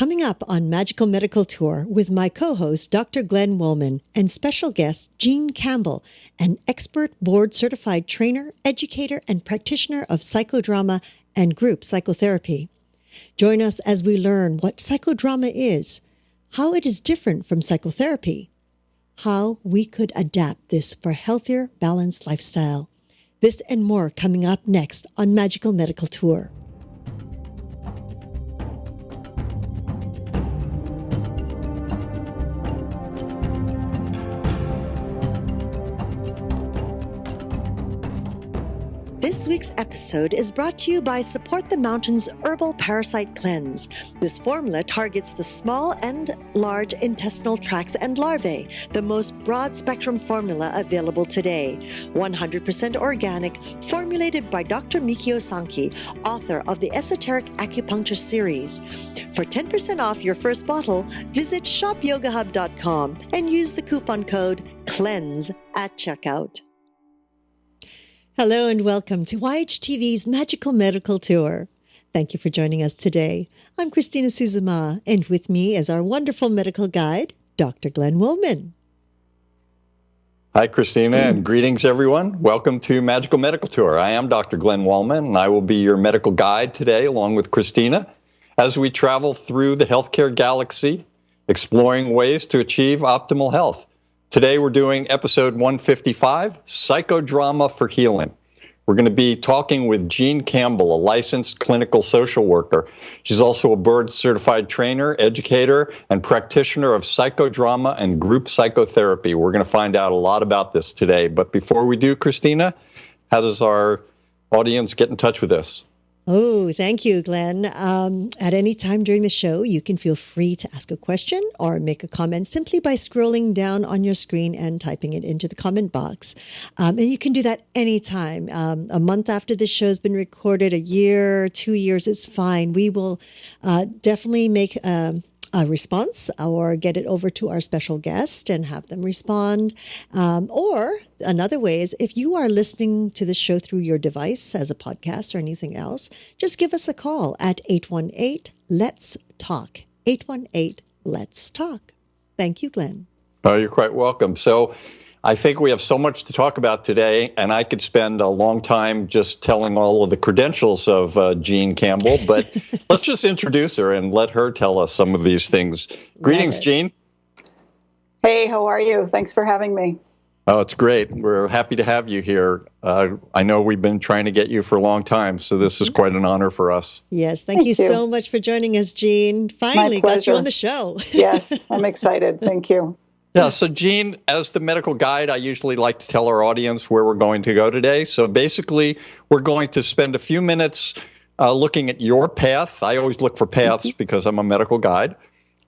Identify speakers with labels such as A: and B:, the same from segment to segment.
A: Coming up on Magical Medical Tour with my co-host, Dr. Glenn Woolman, and special guest, Jean Campbell, an expert board-certified trainer, educator, and practitioner of psychodrama and group psychotherapy. Join us as we learn what psychodrama is, how it is different from psychotherapy, how we could adapt this for a healthier, balanced lifestyle. This and more coming up next on Magical Medical Tour. This week's episode is brought to you by Support the Mountains Herbal Parasite Cleanse. This formula targets the small and large intestinal tracts and larvae, the most broad-spectrum formula available today. 100% organic, formulated by Dr. Mikio Sankey, author of the Esoteric Acupuncture series. For 10% off your first bottle, visit shopyogahub.com and use the coupon code CLEANSE at checkout. Hello and welcome to YHTV's Magical Medical Tour. Thank you for joining us today. I'm Christina Suzuma, and with me is our wonderful medical guide, Dr. Glenn Woolman.
B: Hi, Christina, and greetings, everyone. Welcome to Magical Medical Tour. I am Dr. Glenn Woolman, and I will be your medical guide today, along with Christina, as we travel through the healthcare galaxy, exploring ways to achieve optimal health. Today, we're doing episode 155, Psychodrama for Healing. We're going to be talking with Jean Campbell, a licensed clinical social worker. She's also a board-certified trainer, educator, and practitioner of psychodrama and group psychotherapy. We're going to find out a lot about this today. But before we do, Christina, how does our audience get in touch with us?
A: Oh, thank you, Glenn. At any time during the show, you can feel free to ask a question or make a comment simply by scrolling down on your screen and typing it into the comment box. And you can do that anytime. A month after this show has been recorded, a year, 2 years is fine. We will definitely make a response or get it over to our special guest and have them respond. Or another way is if you are listening to the show through your device as a podcast or anything else, just give us a call at 818-LETS-TALK. 818-LETS-TALK. Thank you, Glenn.
B: Oh, you're quite welcome. So I think we have so much to talk about today, and I could spend a long time just telling all of the credentials of Jean Campbell, but let's just introduce her and let her tell us some of these things. Greetings, Jean.
C: Hey, how are you? Thanks for having me.
B: Oh, it's great. We're happy to have you here. I know we've been trying to get you for a long time, so this is quite an honor for us.
A: Yes, thank you so much for joining us, Jean. Finally got you on the show.
C: Yes, I'm excited. Thank you.
B: Yeah, so Jean, as the medical guide, I usually like to tell our audience where we're going to go today. So basically, we're going to spend a few minutes looking at your path. I always look for paths because I'm a medical guide.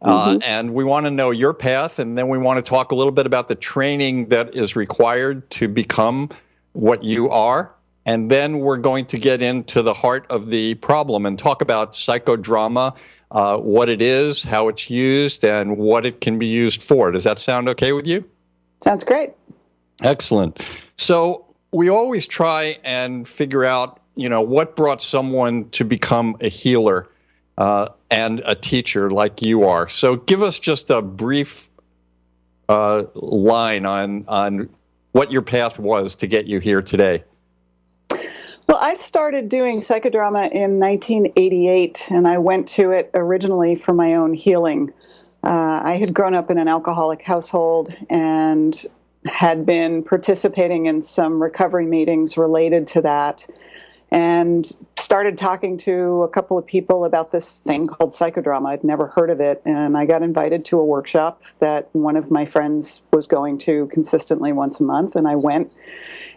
B: And we want to know your path, and then we want to talk a little bit about the training that is required to become what you are. And then we're going to get into the heart of the problem and talk about psychodrama, what it is, how it's used, and what it can be used for. Does that sound okay with you?
C: Sounds great.
B: Excellent. So we always try and figure out, what brought someone to become a healer and a teacher like you are. So give us just a brief line on what your path was to get you here today.
C: Well, I started doing psychodrama in 1988, and I went to it originally for my own healing. I had grown up in an alcoholic household and had been participating in some recovery meetings related to that, and started talking to a couple of people about this thing called psychodrama. I'd never heard of it, and I got invited to a workshop that one of my friends was going to consistently once a month, and I went,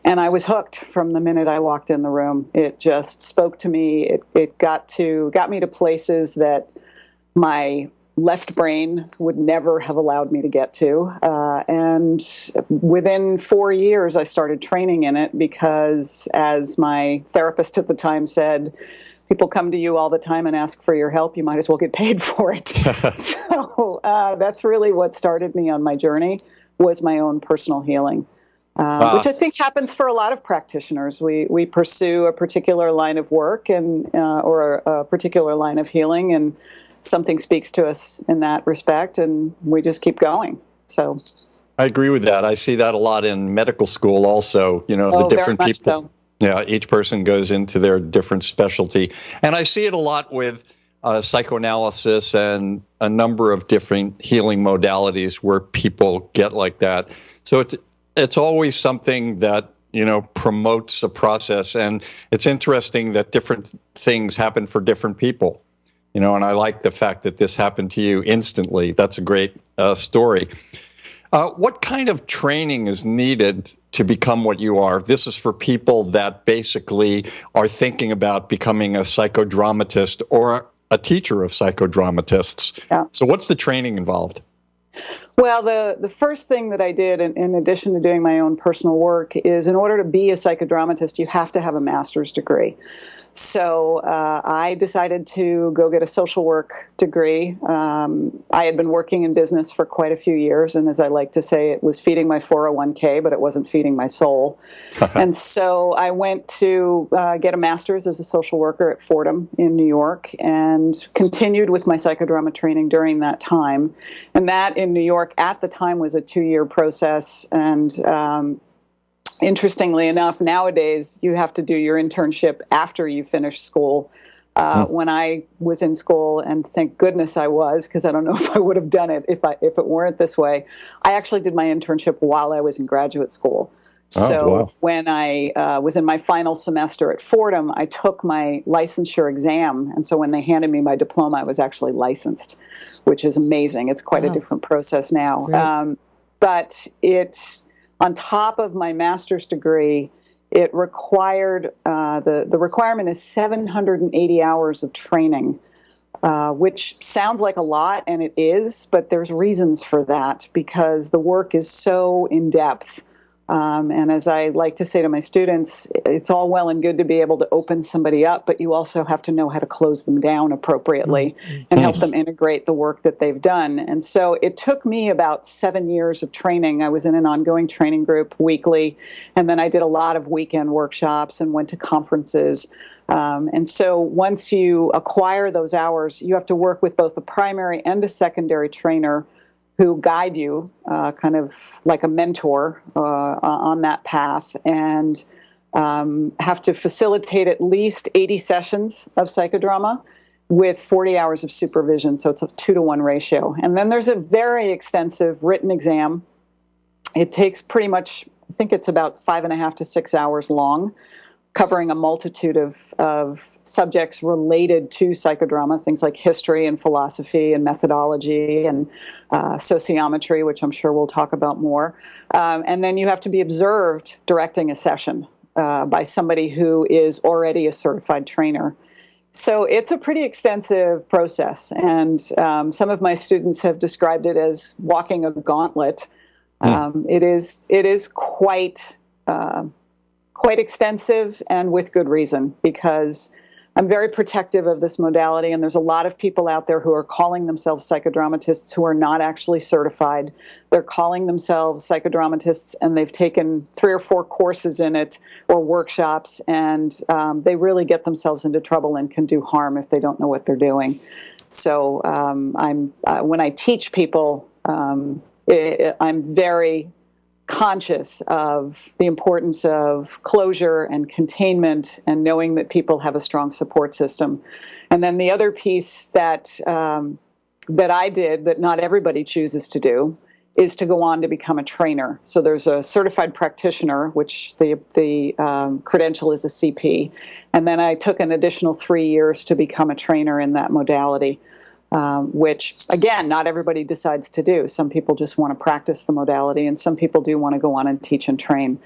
C: and I was hooked from the minute I walked in the room. It just spoke to me. It got me to places that my left brain would never have allowed me to get to. And within 4 years, I started training in it because, as my therapist at the time said, people come to you all the time and ask for your help. You might as well get paid for it. So that's really what started me on my journey, was my own personal healing, which I think happens for a lot of practitioners. We pursue a particular line of work and or a particular line of healing, and something speaks to us in that respect, and we just keep going. So
B: I agree with that. I see that a lot in medical school also, the different
C: very much
B: people.
C: so.
B: Yeah, each person goes into their different specialty. And I see it a lot with psychoanalysis and a number of different healing modalities where people get like that. So it's always something that, promotes a process. And it's interesting that different things happen for different people, and I like the fact that this happened to you instantly. That's a great story. What kind of training is needed to become what you are? This is for people that basically are thinking about becoming a psychodramatist or a teacher of psychodramatists.
C: Yeah.
B: So what's the training involved?
C: Well, the first thing that I did, in addition to doing my own personal work, is in order to be a psychodramatist, you have to have a master's degree. So I decided to go get a social work degree. I had been working in business for quite a few years, and as I like to say, it was feeding my 401k, but it wasn't feeding my soul. And so I went to get a master's as a social worker at Fordham in New York, and continued with my psychodrama training during that time. And that in New York at the time was a 2-year process, and interestingly enough, nowadays you have to do your internship after you finish school. When I was in school, and thank goodness I was, because I don't know if I would have done it if it weren't this way, I actually did my internship while I was in graduate school. So
B: wow.
C: When I was in my final semester at Fordham, I took my licensure exam, and so when they handed me my diploma, I was actually licensed, which is amazing. It's quite a different process now. But on top of my master's degree, it required, the requirement is 780 hours of training, which sounds like a lot, and it is, but there's reasons for that, because the work is so in-depth. And as I like to say to my students, it's all well and good to be able to open somebody up, but you also have to know how to close them down appropriately and help them integrate the work that they've done. And so it took me about 7 years of training. I was in an ongoing training group weekly, and then I did a lot of weekend workshops and went to conferences. And so once you acquire those hours, you have to work with both a primary and a secondary trainer who guide you, kind of like a mentor on that path, and have to facilitate at least 80 sessions of psychodrama with 40 hours of supervision, so it's a 2-to-1 ratio. And then there's a very extensive written exam. It takes pretty much, I think it's about 5.5 to 6 hours long, covering a multitude of subjects related to psychodrama, things like history and philosophy and methodology and sociometry, which I'm sure we'll talk about more. And then you have to be observed directing a session by somebody who is already a certified trainer. So it's a pretty extensive process, and some of my students have described it as walking a gauntlet. It is quite extensive, and with good reason, because I'm very protective of this modality, and there's a lot of people out there who are calling themselves psychodramatists who are not actually certified. They're calling themselves psychodramatists, and they've taken 3 or 4 courses in it or workshops, and they really get themselves into trouble and can do harm if they don't know what they're doing. So when I teach people, I'm very conscious of the importance of closure and containment and knowing that people have a strong support system. And then the other piece that I did that not everybody chooses to do is to go on to become a trainer. So there's a certified practitioner, which the credential is a CP. And then I took an additional 3 years to become a trainer in that modality. Which, again, not everybody decides to do. Some people just want to practice the modality, and some people do want to go on and teach and train.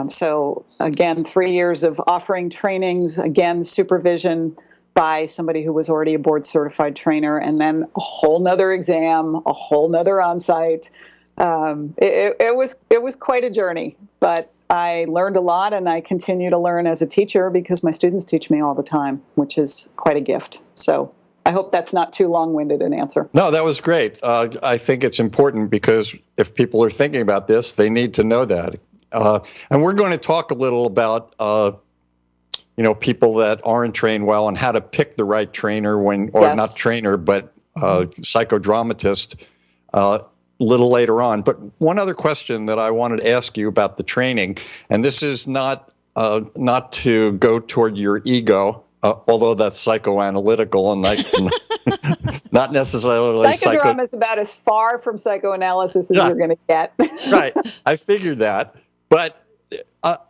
C: So, again, 3 years of offering trainings, again, supervision by somebody who was already a board-certified trainer, and then a whole nother exam, a whole nother on-site. It was quite a journey, but I learned a lot, and I continue to learn as a teacher because my students teach me all the time, which is quite a gift. So I hope that's not too long-winded an answer.
B: No, that was great. I think it's important because if people are thinking about this, they need to know that. And we're going to talk a little about, people that aren't trained well and how to pick the right trainer or not trainer, but psychodramatist a little later on. But one other question that I wanted to ask you about the training, and this is not to go toward your ego, although that's psychoanalytical and not necessarily
C: psychodrama is about as far from psychoanalysis as you're going to get.
B: Right. I figured that. But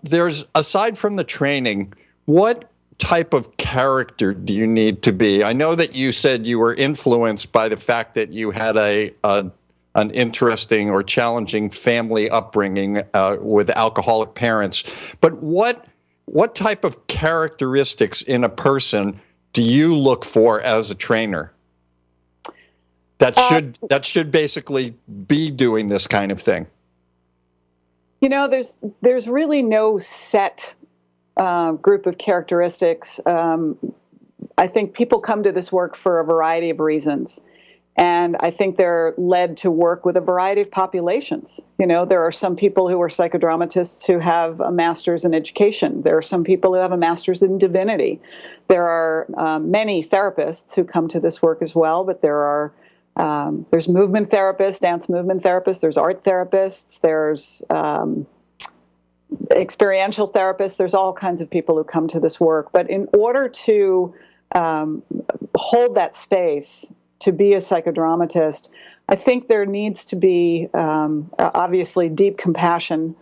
B: there's, aside from the training, what type of character do you need to be? I know that you said you were influenced by the fact that you had an interesting or challenging family upbringing with alcoholic parents. But what type of characteristics in a person do you look for as a trainer that should basically be doing this kind of thing?
C: There's really no set group of characteristics. I think people come to this work for a variety of reasons. And I think they're led to work with a variety of populations. There are some people who are psychodramatists who have a master's in education. There are some people who have a master's in divinity. There are many therapists who come to this work as well, but there's movement therapists, dance movement therapists, there's art therapists, there's experiential therapists. There's all kinds of people who come to this work. But in order to hold that space, to be a psychodramatist, I think there needs to be obviously deep compassion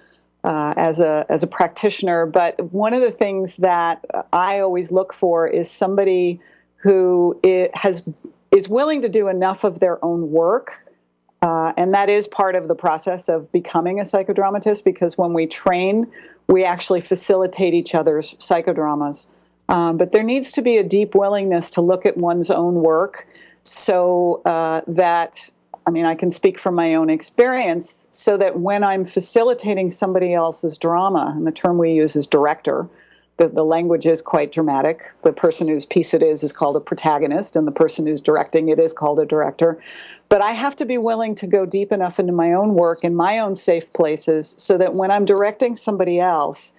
C: as a practitioner. But one of the things that I always look for is somebody who is willing to do enough of their own work. And that is part of the process of becoming a psychodramatist, because when we train, we actually facilitate each other's psychodramas. But there needs to be a deep willingness to look at one's own work, so that, I can speak from my own experience, so that when I'm facilitating somebody else's drama, and the term we use is director, the language is quite dramatic. The person whose piece it is called a protagonist, and the person who's directing it is called a director. But I have to be willing to go deep enough into my own work, in my own safe places, so that when I'm directing somebody else,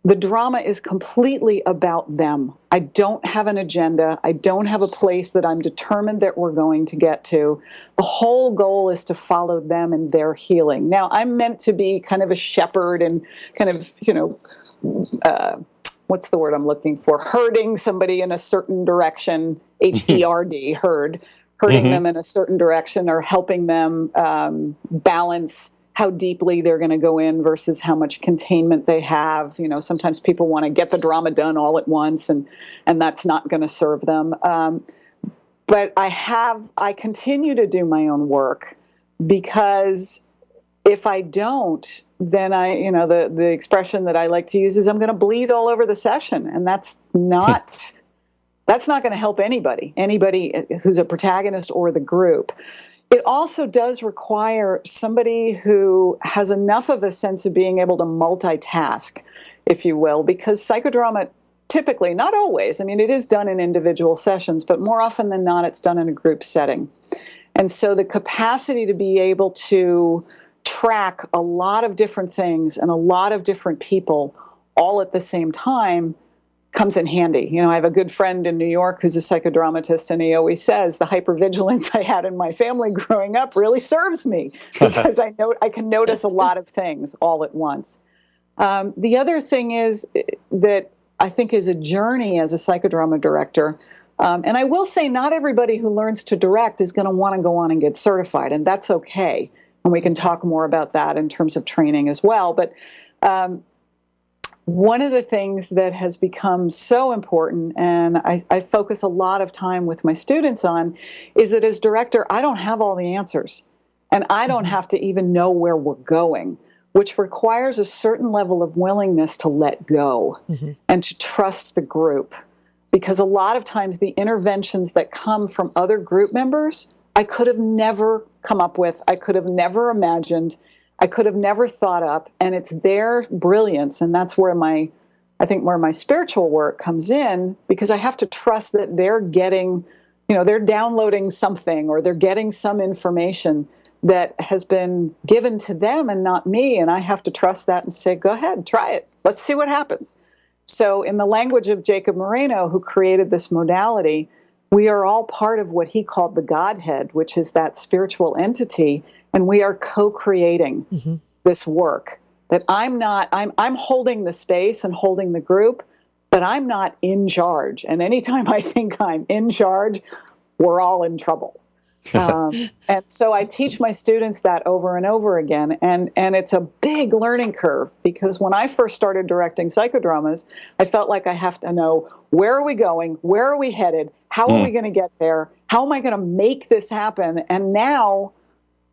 C: the drama is completely about them. I don't have an agenda. I don't have a place that I'm determined that we're going to get to. The whole goal is to follow them in their healing. Now, I'm meant to be kind of a shepherd and kind of, what's the word I'm looking for? Herding somebody in a certain direction, H-E-R-D, herding them in a certain direction, or helping them balance how deeply they're going to go in versus how much containment they have. Sometimes people want to get the drama done all at once, and that's not going to serve them. But I continue to do my own work, because if I don't, then the expression that I like to use is I'm going to bleed all over the session, and that's not going to help anybody who's a protagonist or the group. It also does require somebody who has enough of a sense of being able to multitask, if you will, because psychodrama typically, not always, it is done in individual sessions, but more often than not, it's done in a group setting. And so the capacity to be able to track a lot of different things and a lot of different people all at the same time comes in handy. I have a good friend in New York who's a psychodramatist, and he always says the hypervigilance I had in my family growing up really serves me, because I can notice a lot of things all at once. The other thing is that I think is a journey as a psychodrama director. And I will say not everybody who learns to direct is going to want to go on and get certified, and that's okay. And we can talk more about that in terms of training as well. But one of the things that has become so important, and I focus a lot of time with my students on, is that as director, I don't have all the answers. And I don't have to even know where we're going, which requires a certain level of willingness to let go and to trust the group. Because a lot of times the interventions that come from other group members, I could have never come up with, I could have never imagined, I could have never thought up, and it's their brilliance, and that's where my spiritual work comes in, because I have to trust that they're getting, they're downloading something, or they're getting some information that has been given to them and not me, and I have to trust that and say, go ahead, try it. Let's see what happens. So in the language of Jacob Moreno, who created this modality, we are all part of what he called the Godhead, which is that spiritual entity, and we are co-creating this work. That I'm holding the space and holding the group, but I'm not in charge. And anytime I think I'm in charge, we're all in trouble. And so I teach my students that over and over again. And it's a big learning curve, because when I first started directing psychodramas, I felt like I have to know, where are we going? Where are we headed? How are we going to get there? How am I going to make this happen? And now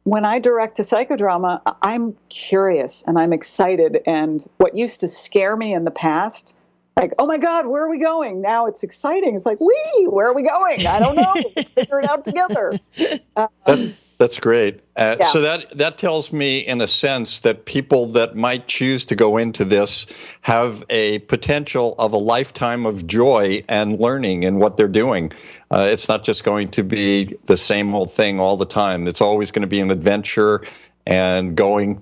C: when I direct a psychodrama, I'm curious and I'm excited. And what used to scare me in the past, like, oh my God, where are we going? Now it's exciting. It's like, where are we going? I don't know. Let's figure it out together.
B: That's great.
C: Yeah.
B: So that tells me, in a sense, that people that might choose to go into this have a potential of a lifetime of joy and learning in what they're doing. It's not just going to be the same old thing all the time. It's always going to be an adventure and going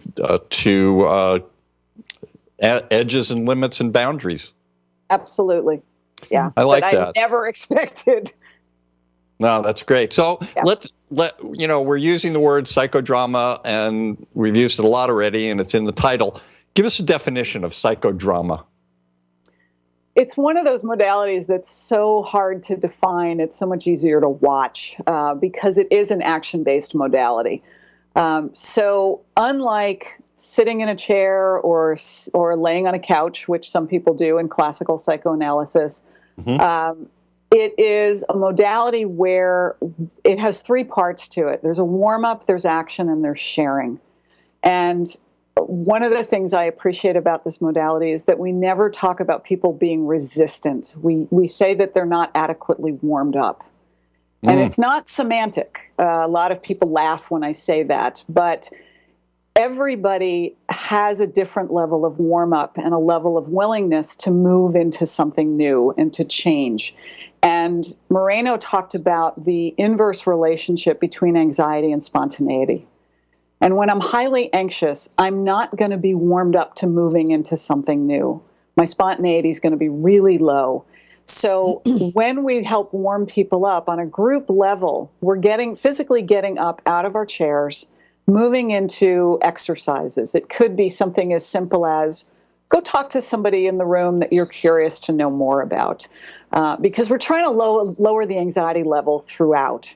B: to edges and limits and boundaries.
C: Absolutely. Yeah.
B: I like
C: that.
B: I
C: never expected.
B: No, that's great. So we're using the word psychodrama, and we've used it a lot already, and it's in the title. Give us a definition of psychodrama.
C: It's one of those modalities that's so hard to define. It's so much easier to watch because it is an action-based modality. So unlike sitting in a chair or laying on a couch, which some people do in classical psychoanalysis, it is a modality where it has three parts to it. There's a warm-up, there's action, and there's sharing. And one of the things I appreciate about this modality is that we never talk about people being resistant. We say that they're not adequately warmed up. And it's not semantic. A lot of people laugh when I say that, but everybody has a different level of warm-up and a level of willingness to move into something new and to change. And Moreno talked about the inverse relationship between anxiety and spontaneity. And when I'm highly anxious, I'm not going to be warmed up to moving into something new. My spontaneity is going to be really low. So when we help warm people up on a group level, we're physically getting up out of our chairs, moving into exercises. It could be something as simple as go talk to somebody in the room that you're curious to know more about, because we're trying to lower the anxiety level throughout.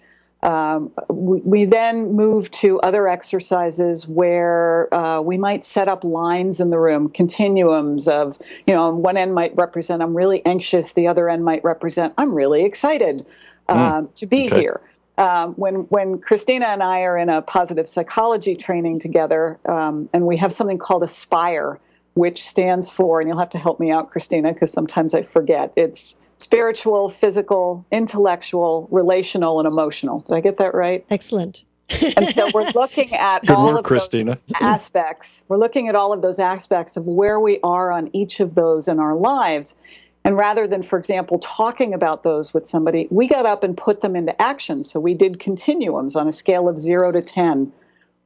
C: We then move to other exercises where we might set up lines in the room, continuums of, one end might represent I'm really anxious, the other end might represent I'm really excited to be here. When Christina and I are in a positive psychology training together, and we have something called ASPIRE, which stands for, and you'll have to help me out, Christina, because sometimes I forget, it's spiritual, physical, intellectual, relational, and emotional. Did I get that right?
A: Excellent.
C: And so we're looking at all of those aspects. We're looking at all of those aspects of where we are on each of those in our lives. And rather than, for example, talking about those with somebody, we got up and put them into action. So we did continuums on a scale of 0 to 10.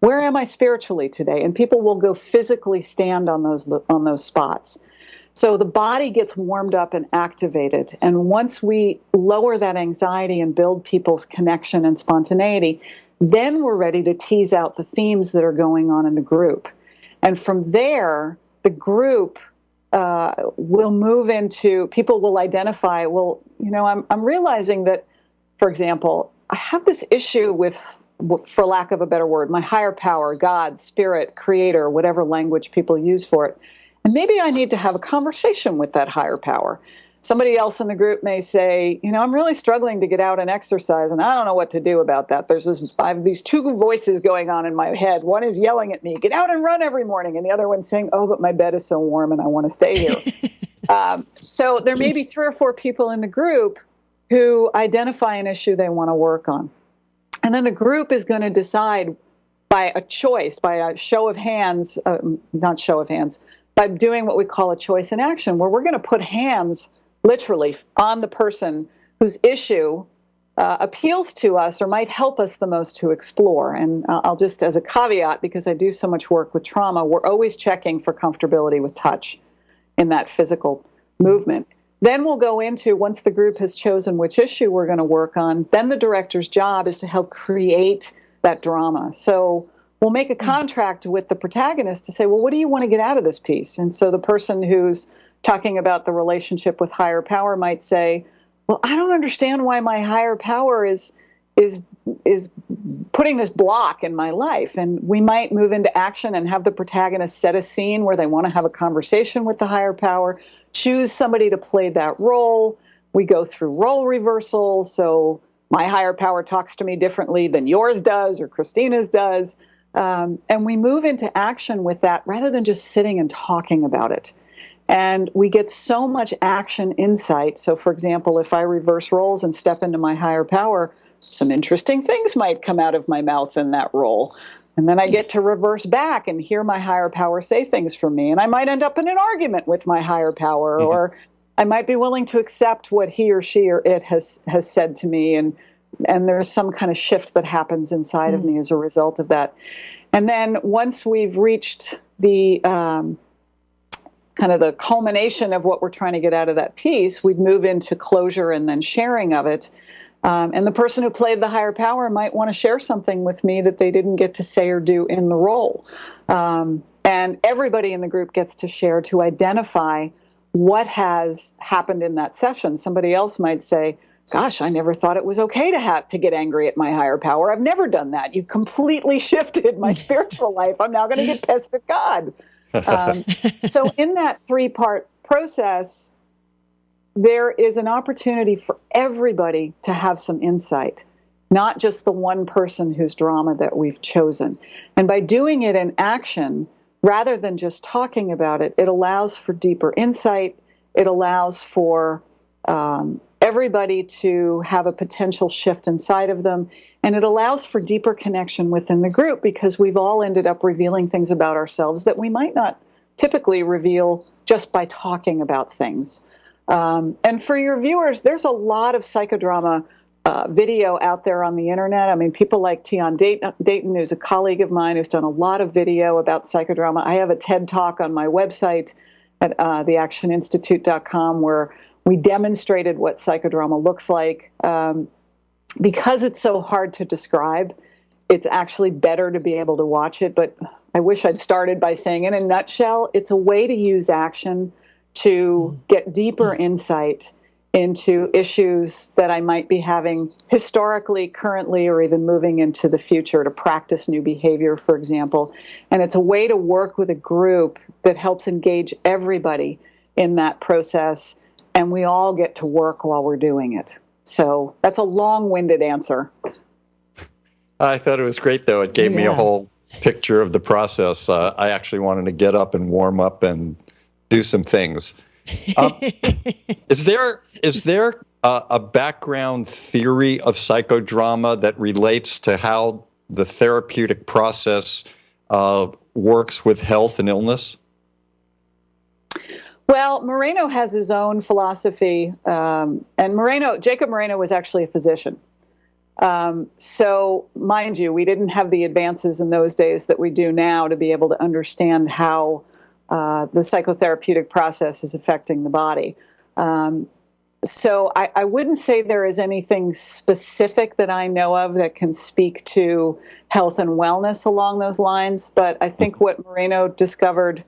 C: Where am I spiritually today? And people will go physically stand on those spots. So the body gets warmed up and activated. And once we lower that anxiety and build people's connection and spontaneity, then we're ready to tease out the themes that are going on in the group. And from there, the group will move into, people will identify, I'm realizing that, for example, I have this issue with, for lack of a better word, my higher power, God, spirit, creator, whatever language people use for it. And maybe I need to have a conversation with that higher power. Somebody else in the group may say, I'm really struggling to get out and exercise, and I don't know what to do about that. I have these two voices going on in my head. One is yelling at me, get out and run every morning. And the other one's saying, oh, but my bed is so warm and I want to stay here. So there may be 3 or 4 people in the group who identify an issue they want to work on. And then the group is going to decide by a choice, by a show of hands, not show of hands, by doing what we call a choice in action, where we're going to put hands literally on the person whose issue appeals to us or might help us the most to explore. And I'll just, as a caveat, because I do so much work with trauma, we're always checking for comfortability with touch in that physical movement. Then we'll go into, once the group has chosen which issue we're going to work on, then the director's job is to help create that drama. So we'll make a contract with the protagonist to say, well, what do you want to get out of this piece? And so the person who's talking about the relationship with higher power might say, well, I don't understand why my higher power is putting this block in my life. And we might move into action and have the protagonist set a scene where they want to have a conversation with the higher power, choose somebody to play that role. We go through role reversal. So my higher power talks to me differently than yours does or Christina's does. And we move into action with that rather than just sitting and talking about it. And we get so much action insight. So, for example, if I reverse roles and step into my higher power, some interesting things might come out of my mouth in that role. And then I get to reverse back and hear my higher power say things for me. And I might end up in an argument with my higher power, or I might be willing to accept what he or she or it has said to me. And there's some kind of shift that happens inside of me as a result of that. And then once we've reached the kind of the culmination of what we're trying to get out of that piece, we'd move into closure and then sharing of it. And the person who played the higher power might want to share something with me that they didn't get to say or do in the role. And everybody in the group gets to share to identify what has happened in that session. Somebody else might say, gosh, I never thought it was okay to get angry at my higher power. I've never done that. You've completely shifted my spiritual life. I'm now going to get pissed at God. So in that three-part process, there is an opportunity for everybody to have some insight, not just the one person whose drama that we've chosen. And by doing it in action, rather than just talking about it, it allows for deeper insight. It allows for everybody to have a potential shift inside of them. And it allows for deeper connection within the group because we've all ended up revealing things about ourselves that we might not typically reveal just by talking about things. And for your viewers, there's a lot of psychodrama video out there on the internet. I mean, people like Tion Dayton, who's a colleague of mine, who's done a lot of video about psychodrama. I have a TED Talk on my website at theactioninstitute.com where we demonstrated what psychodrama looks like. Because it's so hard to describe, it's actually better to be able to watch it. But I wish I'd started by saying, in a nutshell, it's a way to use action to get deeper insight into issues that I might be having historically, currently, or even moving into the future to practice new behavior, for example. And it's a way to work with a group that helps engage everybody in that process, and we all get to work while we're doing it. So that's a long-winded answer.
B: I thought it was great, though. It gave me a whole picture of the process. I actually wanted to get up and warm up and do some things. Is there a background theory of psychodrama that relates to how the therapeutic process works with health and illness?
C: Well, Moreno has his own philosophy, and Jacob Moreno was actually a physician. So, mind you, we didn't have the advances in those days that we do now to be able to understand how the psychotherapeutic process is affecting the body. So I wouldn't say there is anything specific that I know of that can speak to health and wellness along those lines, but I think what Moreno discovered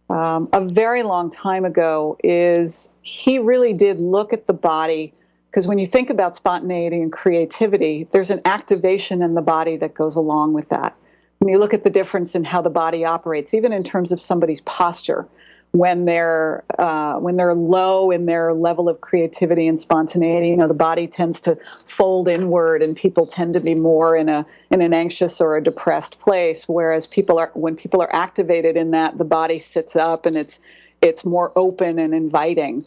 C: a very long time ago is he really did look at the body, because when you think about spontaneity and creativity, there's an activation in the body that goes along with that. When you look at the difference in how the body operates, even in terms of somebody's posture, when they're low in their level of creativity and spontaneity, the body tends to fold inward, and people tend to be more in an anxious or a depressed place. Whereas when people are activated in that, the body sits up and it's more open and inviting.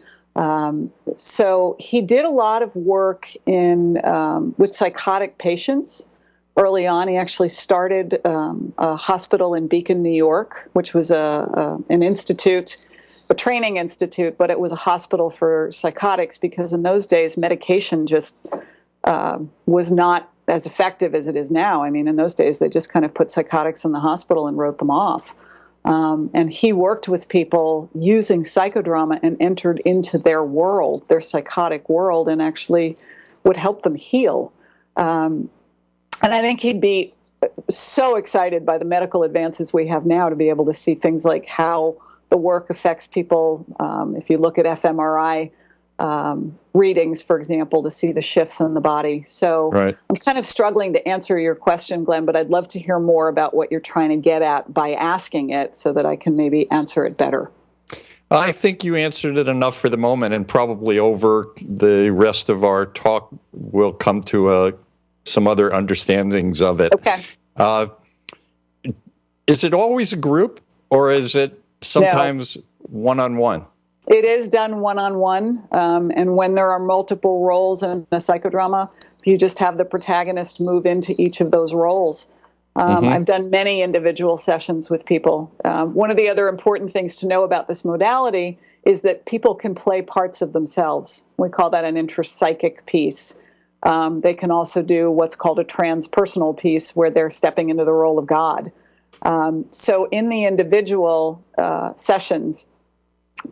C: So he did a lot of work with psychotic patients. Early on, he actually started a hospital in Beacon, New York, which was an institute, a training institute, but it was a hospital for psychotics because in those days, medication just was not as effective as it is now. I mean, in those days, they just kind of put psychotics in the hospital and wrote them off. And he worked with people using psychodrama and entered into their world, their psychotic world, and actually would help them heal. And I think he'd be so excited by the medical advances we have now to be able to see things like how the work affects people. If you look at fMRI readings, for example, to see the shifts in the body. So
B: Right.
C: I'm kind of struggling to answer your question, Glenn, but I'd love to hear more about what you're trying to get at by asking it so that I can maybe answer it better.
B: I think you answered it enough for the moment, and probably over the rest of our talk, we'll come to some other understandings of it.
C: Okay.
B: Is it always a group, or is it sometimes one-on-one?
C: It is done one-on-one, and when there are multiple roles in a psychodrama, you just have the protagonist move into each of those roles. I've done many individual sessions with people. One of the other important things to know about this modality is that people can play parts of themselves. We call that an intrapsychic piece. They can also do what's called a transpersonal piece, where they're stepping into the role of God. So in the individual sessions,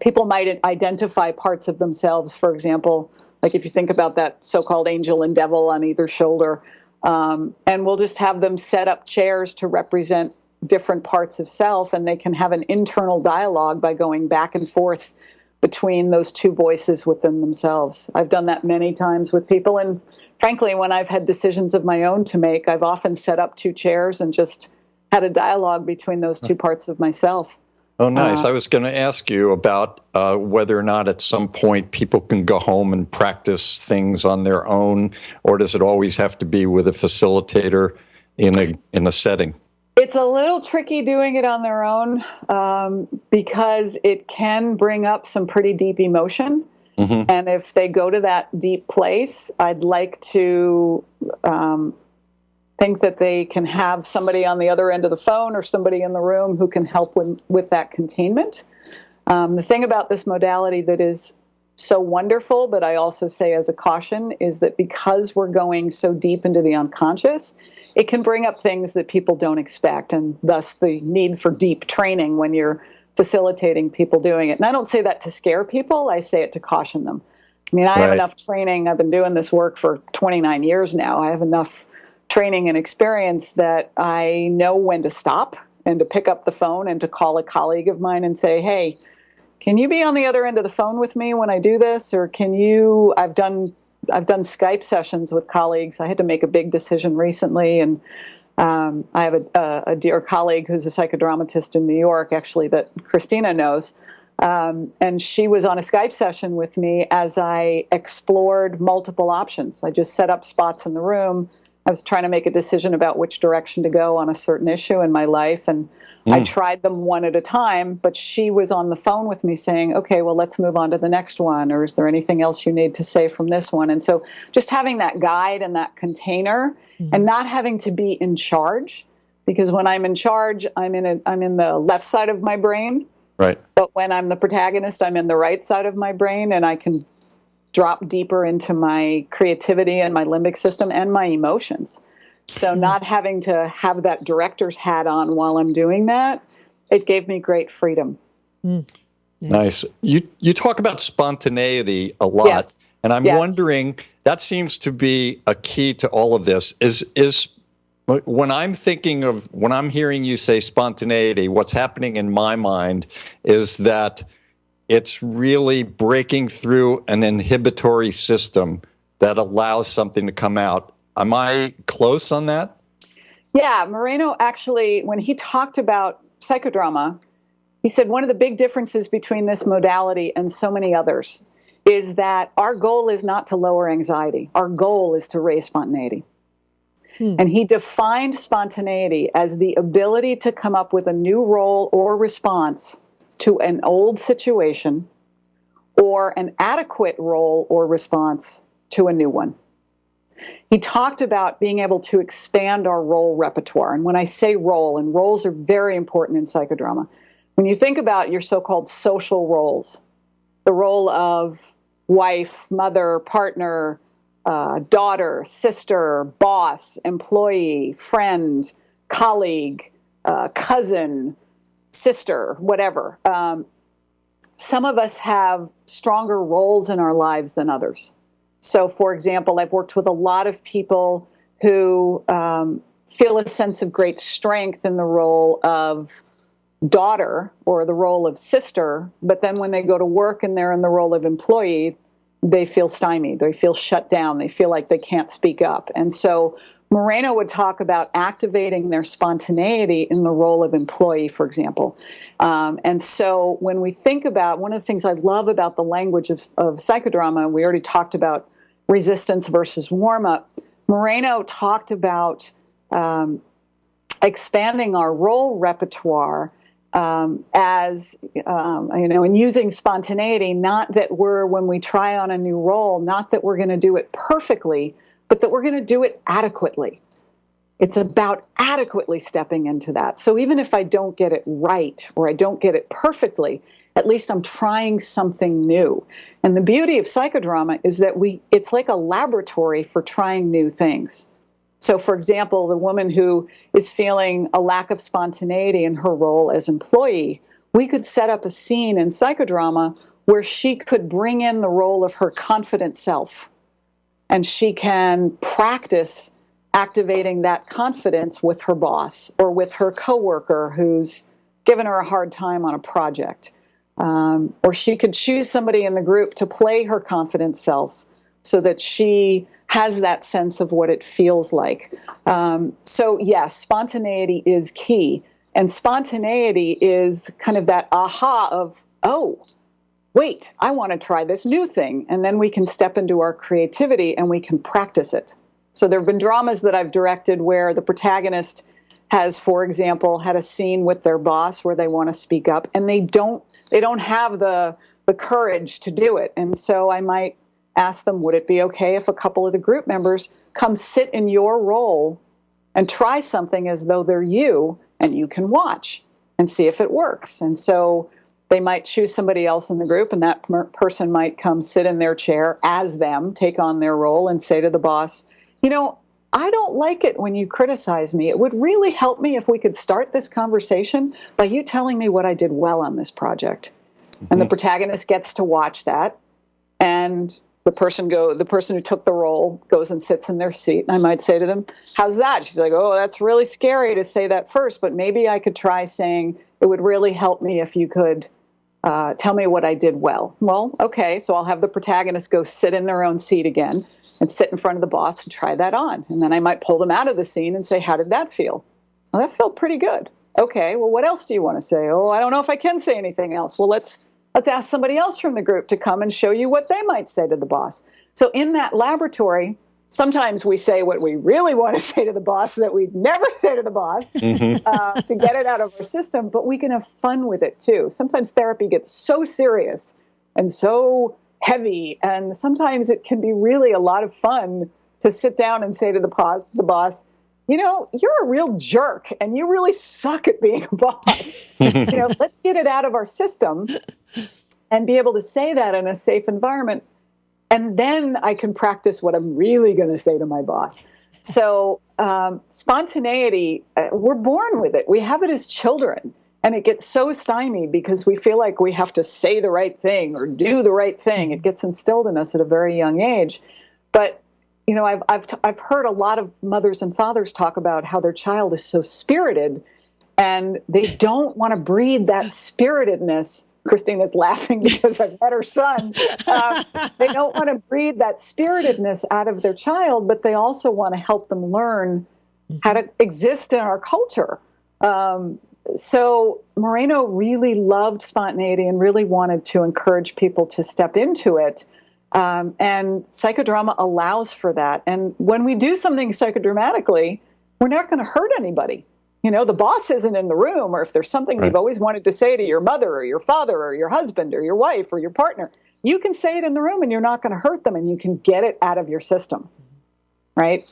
C: people might identify parts of themselves. For example, like if you think about that so-called angel and devil on either shoulder, and we'll just have them set up chairs to represent different parts of self, and they can have an internal dialogue by going back and forth between those two voices within themselves. I've done that many times with people, and frankly, when I've had decisions of my own to make, I've often set up two chairs and just had a dialogue between those two parts of myself.
B: Oh, nice. I was going to ask you about whether or not at some point people can go home and practice things on their own, or does it always have to be with a facilitator in a setting?
C: It's a little tricky doing it on their own because it can bring up some pretty deep emotion. And if they go to that deep place, I'd like to think that they can have somebody on the other end of the phone or somebody in the room who can help with that containment. The thing about this modality that is so wonderful, but I also say as a caution, is that because we're going so deep into the unconscious, it can bring up things that people don't expect, and thus the need for deep training when you're facilitating people doing it. And I don't say that to scare people, I say it to caution them. I mean, I have enough training. I've been doing this work for 29 years now. I have enough training and experience that I know when to stop and to pick up the phone and to call a colleague of mine and say, hey, can you be on the other end of the phone with me when I do this? Or can you, I've done Skype sessions with colleagues. I had to make a big decision recently, and I have a dear colleague who's a psychodramatist in New York, actually, that Christina knows. And she was on a Skype session with me as I explored multiple options. I just set up spots in the room. I was trying to make a decision about which direction to go on a certain issue in my life, and I tried them one at a time, but she was on the phone with me saying, okay, well, let's move on to the next one, or is there anything else you need to say from this one? And so just having that guide and that container and not having to be in charge, because when I'm in charge, I'm in the left side of my brain.
B: Right.
C: But when I'm the protagonist, I'm in the right side of my brain, and I can drop deeper into my creativity and my limbic system and my emotions. So not having to have that director's hat on while I'm doing that, it gave me great freedom.
B: Nice. You talk about spontaneity a lot, and I'm wondering, that seems to be a key to all of this. Is when I'm hearing you say spontaneity, what's happening in my mind is that it's really breaking through an inhibitory system that allows something to come out. Am I close on that?
C: Yeah, Moreno actually, when he talked about psychodrama, he said one of the big differences between this modality and so many others is that our goal is not to lower anxiety. Our goal is to raise spontaneity. And he defined spontaneity as the ability to come up with a new role or response to an old situation, or an adequate role or response to a new one. He talked about being able to expand our role repertoire. And when I say role, and roles are very important in psychodrama, when you think about your so-called social roles, the role of wife, mother, partner, daughter, sister, boss, employee, friend, colleague, cousin, sister, whatever. Some of us have stronger roles in our lives than others. So, for example, I've worked with a lot of people who feel a sense of great strength in the role of daughter or the role of sister, but then when they go to work and they're in the role of employee, they feel stymied, they feel shut down, they feel like they can't speak up. And so Moreno would talk about activating their spontaneity in the role of employee, for example. And so when we think about, one of the things I love about the language of psychodrama, we already talked about resistance versus warm-up. Moreno talked about expanding our role repertoire as, and using spontaneity, not that when we try on a new role, not that we're going to do it perfectly, but that we're going to do it adequately. It's about adequately stepping into that. So even if I don't get it right or I don't get it perfectly, at least I'm trying something new. And the beauty of psychodrama is that it's like a laboratory for trying new things. So, for example, the woman who is feeling a lack of spontaneity in her role as employee, we could set up a scene in psychodrama where she could bring in the role of her confident self. And she can practice activating that confidence with her boss or with her coworker who's given her a hard time on a project. Or she could choose somebody in the group to play her confident self so that she has that sense of what it feels like. So yes, spontaneity is key. And spontaneity is kind of that aha of, oh, wait, I want to try this new thing. And then we can step into our creativity and we can practice it. So there have been dramas that I've directed where the protagonist has, for example, had a scene with their boss where they want to speak up and they don't have the courage to do it. And so I might ask them, would it be okay if a couple of the group members come sit in your role and try something as though they're you and you can watch and see if it works? And so they might choose somebody else in the group and that person might come sit in their chair as them, take on their role and say to the boss, I don't like it when you criticize me. It would really help me if we could start this conversation by you telling me what I did well on this project. Mm-hmm. And the protagonist gets to watch that. And the person who took the role goes and sits in their seat. And I might say to them, how's that? She's like, oh, that's really scary to say that first, but maybe I could try saying it would really help me if you could tell me what I did well. Well, okay, so I'll have the protagonist go sit in their own seat again and sit in front of the boss and try that on. And then I might pull them out of the scene and say, how did that feel? Well, that felt pretty good. Okay, well, what else do you want to say? Oh, I don't know if I can say anything else. Well, let's ask somebody else from the group to come and show you what they might say to the boss. So in that laboratory, sometimes we say what we really want to say to the boss that we'd never say to the boss to get it out of our system, but we can have fun with it too. Sometimes therapy gets so serious and so heavy, and sometimes it can be really a lot of fun to sit down and say to the boss, you're a real jerk and you really suck at being a boss. Let's get it out of our system and be able to say that in a safe environment. And then I can practice what I'm really going to say to my boss. So spontaneity, we're born with it. We have it as children. And it gets so stymied because we feel like we have to say the right thing or do the right thing. It gets instilled in us at a very young age. But, I've heard a lot of mothers and fathers talk about how their child is so spirited and they don't want to breed that spiritedness. Christina's laughing because I've met her son. They don't want to breed that spiritedness out of their child, but they also want to help them learn how to exist in our culture. So Moreno really loved spontaneity and really wanted to encourage people to step into it. And psychodrama allows for that. And when we do something psychodramatically, we're not going to hurt anybody. The boss isn't in the room, or if there's something you've always wanted to say to your mother or your father or your husband or your wife or your partner, you can say it in the room and you're not going to hurt them and you can get it out of your system, right?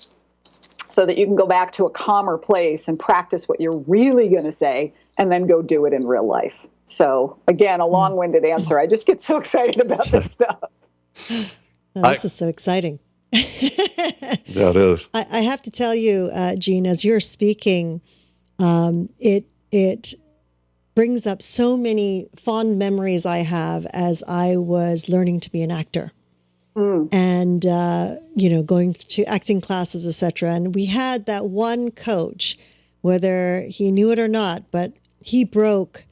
C: So that you can go back to a calmer place and practice what you're really going to say and then go do it in real life. So again, a long-winded answer. I just get so excited about this stuff.
A: This is so exciting.
B: Yeah, it is.
A: I have to tell you, Jean, as you're speaking, it brings up so many fond memories I have as I was learning to be an actor. And, going to acting classes, etc. And we had that one coach, whether he knew it or not, but he broke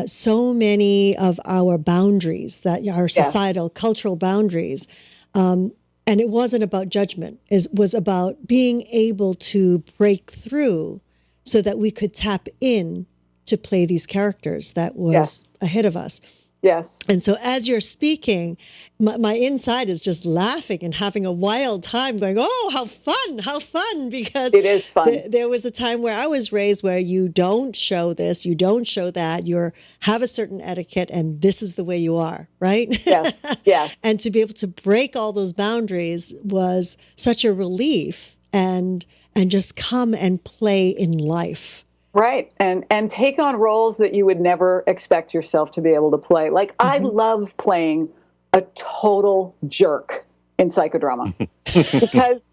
A: so many of our boundaries, that our societal, cultural boundaries. And it wasn't about judgment. It was about being able to break through so that we could tap in to play these characters that was ahead of us.
C: Yes.
A: And so as you're speaking, my inside is just laughing and having a wild time going, oh, how fun, because
C: it is fun.
A: There was a time where I was raised where you don't show this, you don't show that, have a certain etiquette, and this is the way you are, right?
C: Yes.
A: And to be able to break all those boundaries was such a relief, and just come and play in life.
C: Right. And take on roles that you would never expect yourself to be able to play. Like, I love playing a total jerk in psychodrama because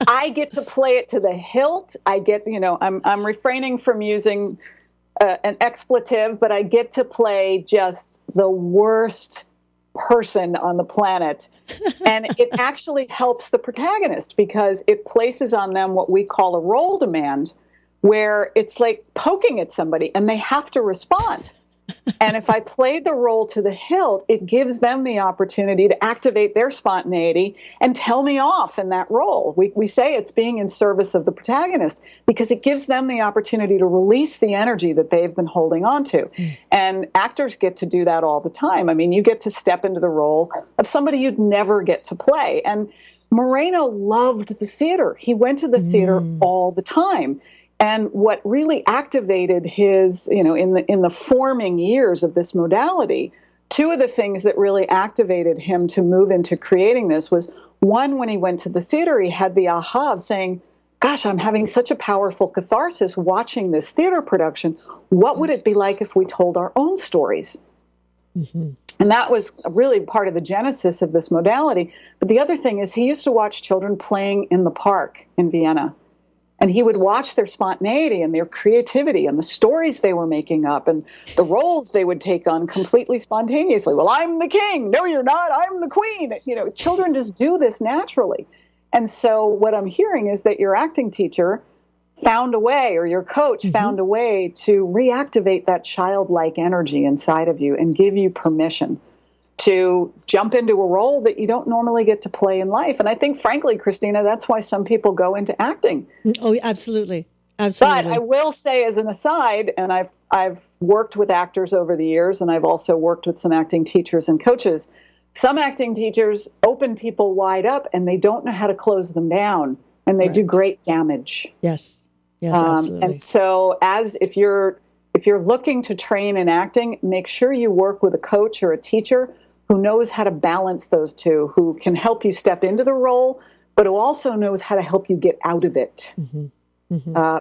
C: I get to play it to the hilt. I get, I'm refraining from using an expletive, but I get to play just the worst person on the planet. And it actually helps the protagonist because it places on them what we call a role demand, where it's like poking at somebody and they have to respond. And if I play the role to the hilt, it gives them the opportunity to activate their spontaneity and tell me off in that role. We say it's being in service of the protagonist because it gives them the opportunity to release the energy that they've been holding on to. And actors get to do that all the time. I mean, you get to step into the role of somebody you'd never get to play. And Moreno loved the theater. He went to the theater all the time. And what really activated his, in the forming years of this modality, two of the things that really activated him to move into creating this was, one, when he went to the theater, he had the aha of saying, gosh, I'm having such a powerful catharsis watching this theater production. What would it be like if we told our own stories? And that was really part of the genesis of this modality. But the other thing is he used to watch children playing in the park in Vienna. And he would watch their spontaneity and their creativity and the stories they were making up and the roles they would take on completely spontaneously. Well, I'm the king. No, you're not. I'm the queen. Children just do this naturally. And so what I'm hearing is that your acting teacher found a way, or your coach found a way to reactivate that childlike energy inside of you and give you permission to jump into a role that you don't normally get to play in life. And I think, frankly, Christina, that's why some people go into acting.
A: Oh, absolutely. Absolutely.
C: But I will say, as an aside, and I've worked with actors over the years, and I've also worked with some acting teachers and coaches. Some acting teachers open people wide up, and they don't know how to close them down, and they do great damage.
A: Yes, absolutely.
C: And so, if you're looking to train in acting, make sure you work with a coach or a teacher who knows how to balance those two, who can help you step into the role, but who also knows how to help you get out of it.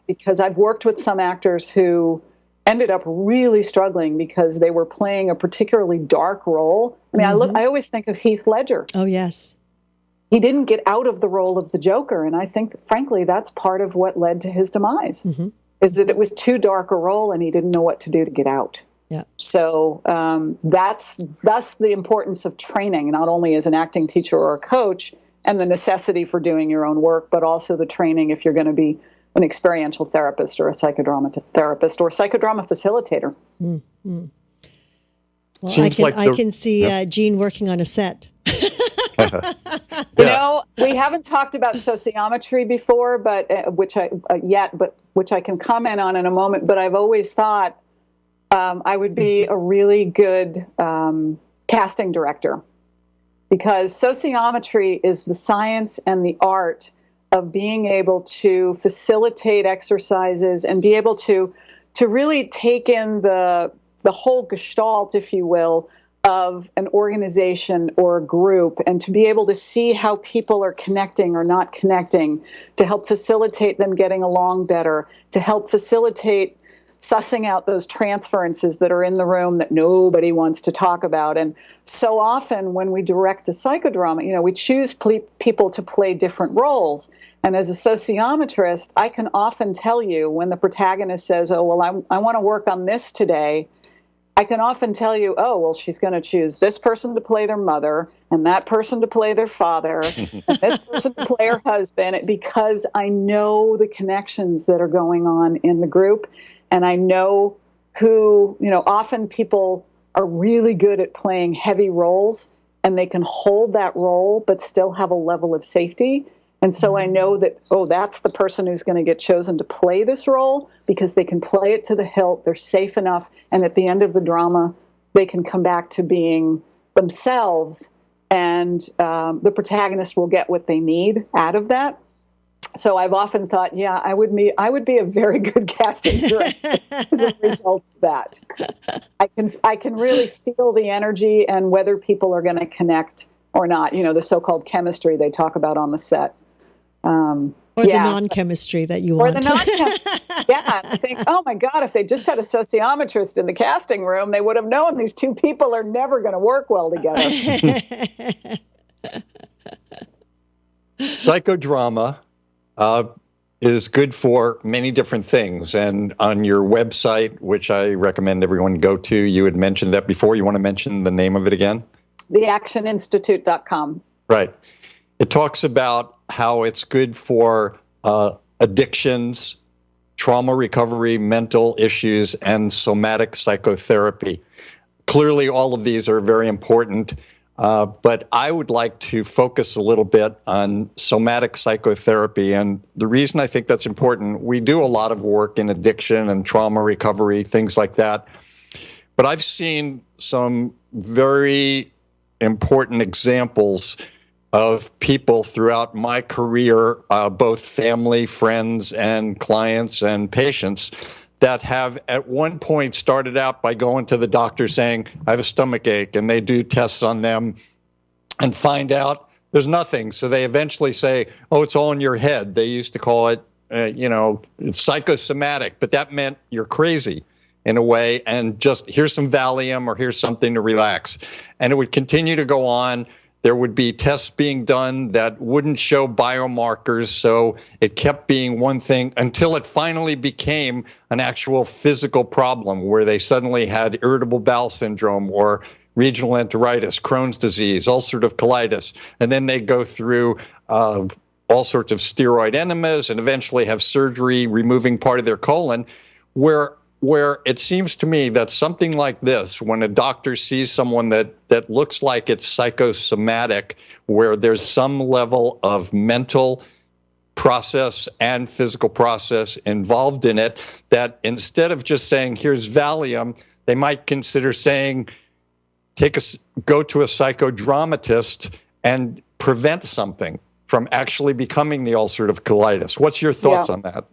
C: Because I've worked with some actors who ended up really struggling because they were playing a particularly dark role. I mean, I always think of Heath Ledger.
A: Oh, yes.
C: He didn't get out of the role of the Joker, and I think, frankly, that's part of what led to his demise, is that it was too dark a role and he didn't know what to do to get out.
A: Yeah.
C: So that's the importance of training, not only as an acting teacher or a coach, and the necessity for doing your own work, but also the training if you're going to be an experiential therapist or a psychodrama therapist or psychodrama facilitator.
A: Well, I can see Jean working on a set.
C: We haven't talked about sociometry before, but which I can comment on in a moment. But I've always thought I would be a really good casting director, because sociometry is the science and the art of being able to facilitate exercises and be able to really take in the whole gestalt, if you will, of an organization or a group, and to be able to see how people are connecting or not connecting, to help facilitate them getting along better, to help facilitate sussing out those transferences that are in the room that nobody wants to talk about. And so often when we direct a psychodrama, we choose people to play different roles. And as a sociometrist, I can often tell you when the protagonist says, oh, well, I want to work on this today. I can often tell you, oh, well, she's going to choose this person to play their mother and that person to play their father and this person to play her husband, because I know the connections that are going on in the group. And I know who, often people are really good at playing heavy roles and they can hold that role but still have a level of safety. And so I know that, oh, that's the person who's going to get chosen to play this role because they can play it to the hilt. They're safe enough. And at the end of the drama, they can come back to being themselves. And the protagonist will get what they need out of that. So I've often thought, yeah, I would be a very good casting director as a result of that. I can really feel the energy and whether people are going to connect or not. The so-called chemistry they talk about on the set.
A: Or the non-chemistry that you want.
C: Or the non-chemistry. Yeah. I think, oh my God, if they just had a sociometrist in the casting room, they would have known these two people are never going to work well together.
B: Psychodrama is good for many different things. And on your website, which I recommend everyone go to, you had mentioned that before. You want to mention the name of it again?
C: theactioninstitute.com.
B: Right. It talks about how it's good for addictions, trauma recovery, mental issues, and somatic psychotherapy. Clearly, all of these are very important, but I would like to focus a little bit on somatic psychotherapy. And the reason I think that's important, we do a lot of work in addiction and trauma recovery, things like that. But I've seen some very important examples of people throughout my career, both family, friends, and clients and patients, that have at one point started out by going to the doctor saying, I have a stomach ache, and they do tests on them and find out there's nothing. So they eventually say, oh, it's all in your head. They used to call it, it's psychosomatic, but that meant you're crazy in a way, and just here's some Valium or here's something to relax. And it would continue to go on. There would be tests being done that wouldn't show biomarkers, so it kept being one thing until it finally became an actual physical problem where they suddenly had irritable bowel syndrome or regional enteritis, Crohn's disease, ulcerative colitis, and then they go through all sorts of steroid enemas and eventually have surgery removing part of their colon, where it seems to me that something like this, when a doctor sees someone that looks like it's psychosomatic, where there's some level of mental process and physical process involved in it, that instead of just saying, here's Valium, they might consider saying, go to a psychodramatist and prevent something from actually becoming the ulcerative colitis. What's your thoughts on that?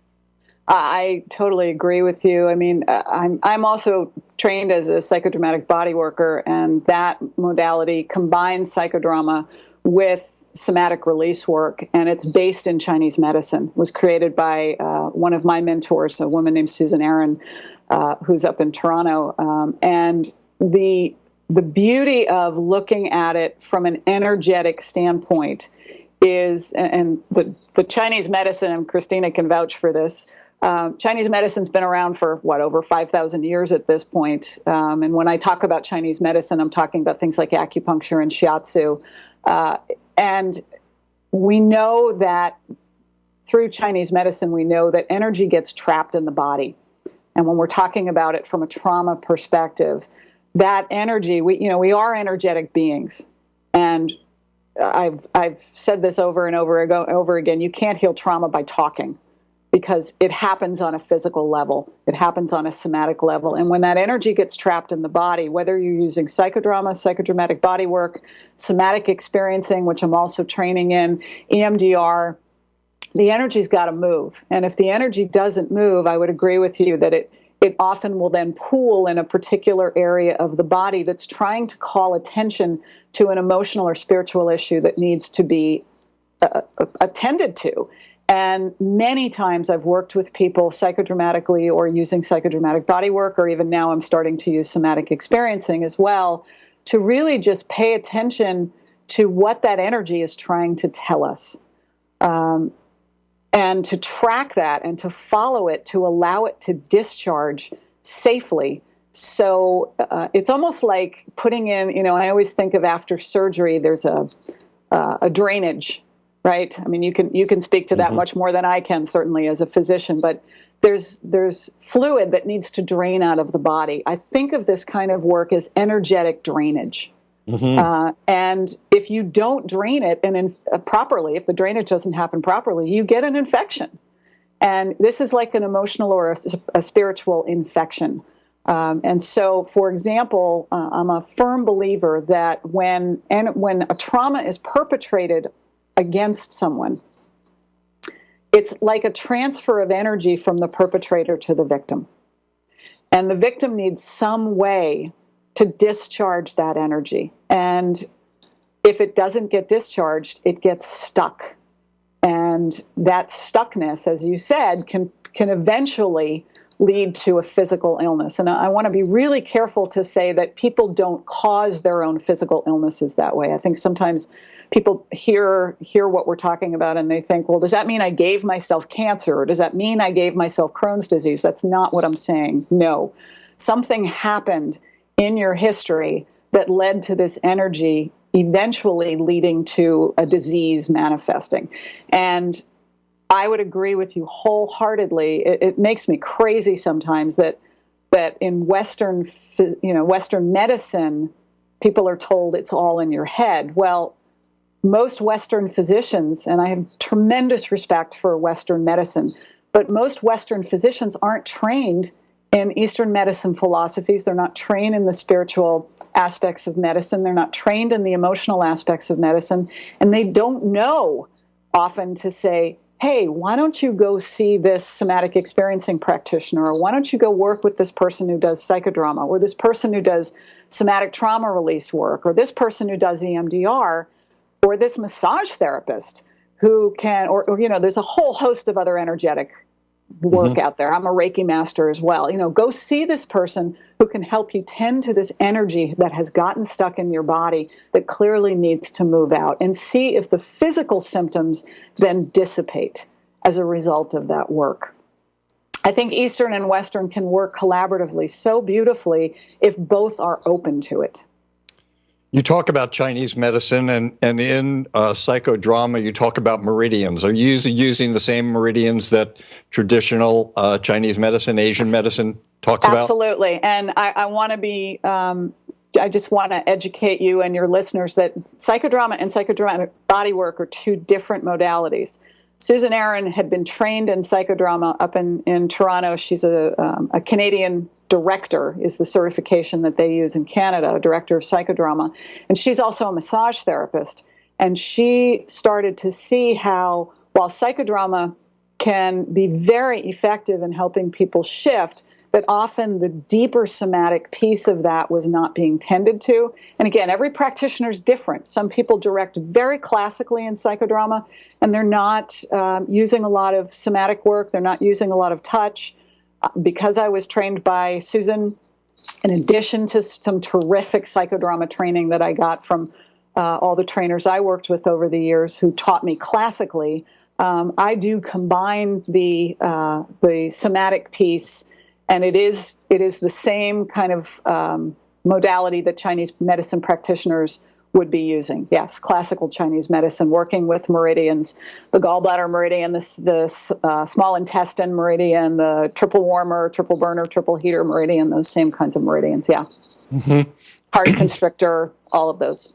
C: I totally agree with you. I mean, I'm also trained as a psychodramatic body worker, and that modality combines psychodrama with somatic release work, and it's based in Chinese medicine. It was created by one of my mentors, a woman named Susan Aaron, who's up in Toronto. And the beauty of looking at it from an energetic standpoint is, and the Chinese medicine, and Christina can vouch for this, Chinese medicine's been around for, over 5,000 years at this point. And when I talk about Chinese medicine, I'm talking about things like acupuncture and shiatsu. And we know that through Chinese medicine, we know that energy gets trapped in the body. And when we're talking about it from a trauma perspective, that energy, we are energetic beings. And I've said this over and over again, you can't heal trauma by talking, because it happens on a physical level. It happens on a somatic level. And when that energy gets trapped in the body, whether you're using psychodrama, psychodramatic body work, somatic experiencing, which I'm also training in, EMDR, the energy's got to move. And if the energy doesn't move, I would agree with you that it often will then pool in a particular area of the body that's trying to call attention to an emotional or spiritual issue that needs to be attended to. And many times I've worked with people psychodramatically or using psychodramatic body work, or even now I'm starting to use somatic experiencing as well, to really just pay attention to what that energy is trying to tell us. and to track that and to follow it, to allow it to discharge safely. So it's almost like putting in, I always think of after surgery, there's a drainage, right? I mean, you can speak to that much more than I can, certainly as a physician, but there's fluid that needs to drain out of the body. I think of this kind of work as energetic drainage. And if you don't drain it properly, if the drainage doesn't happen properly, you get an infection. And this is like an emotional or a spiritual infection. And so, for example, I'm a firm believer that when a trauma is perpetrated against someone, it's like a transfer of energy from the perpetrator to the victim. And the victim needs some way to discharge that energy. And if it doesn't get discharged, it gets stuck. And that stuckness, as you said, can eventually lead to a physical illness. And I want to be really careful to say that people don't cause their own physical illnesses that way. I think sometimes people hear what we're talking about and they think, well, does that mean I gave myself cancer? Or does that mean I gave myself Crohn's disease? That's not what I'm saying. No. Something happened in your history that led to this energy eventually leading to a disease manifesting. And I would agree with you wholeheartedly. It makes me crazy sometimes that in Western medicine, people are told it's all in your head. Well, most Western physicians, and I have tremendous respect for Western medicine, but most Western physicians aren't trained in Eastern medicine philosophies. They're not trained in the spiritual aspects of medicine. They're not trained in the emotional aspects of medicine. And they don't know often to say, hey, why don't you go see this somatic experiencing practitioner? Or why don't you go work with this person who does psychodrama, or this person who does somatic trauma release work, or this person who does EMDR, or this massage therapist who can, or there's a whole host of other energetic work out there. I'm a Reiki master as well. Go see this person who can help you tend to this energy that has gotten stuck in your body that clearly needs to move out, and see if the physical symptoms then dissipate as a result of that work. I think Eastern and Western can work collaboratively so beautifully if both are open to it.
B: You talk about Chinese medicine, and in psychodrama, you talk about meridians. Are you using the same meridians that traditional Chinese medicine, Asian medicine talks about?
C: Absolutely. And I want to be, I just want to educate you and your listeners that psychodrama and psychodramatic bodywork are two different modalities. Susan Aaron had been trained in psychodrama up in Toronto. She's a Canadian director, is the certification that they use in Canada, a director of psychodrama. And she's also a massage therapist. And she started to see how, while psychodrama can be very effective in helping people shift, that often the deeper somatic piece of that was not being tended to. And again, every practitioner is different. Some people direct very classically in psychodrama, and they're not using a lot of somatic work. They're not using a lot of touch. Because I was trained by Susan, in addition to some terrific psychodrama training that I got from all the trainers I worked with over the years who taught me classically, I do combine the somatic piece. And it is the same kind of modality that Chinese medicine practitioners would be using. Yes, classical Chinese medicine, working with meridians, the gallbladder meridian, the small intestine meridian, the triple warmer, triple burner, triple heater meridian, those same kinds of meridians, yeah. Heart constrictor, all of those.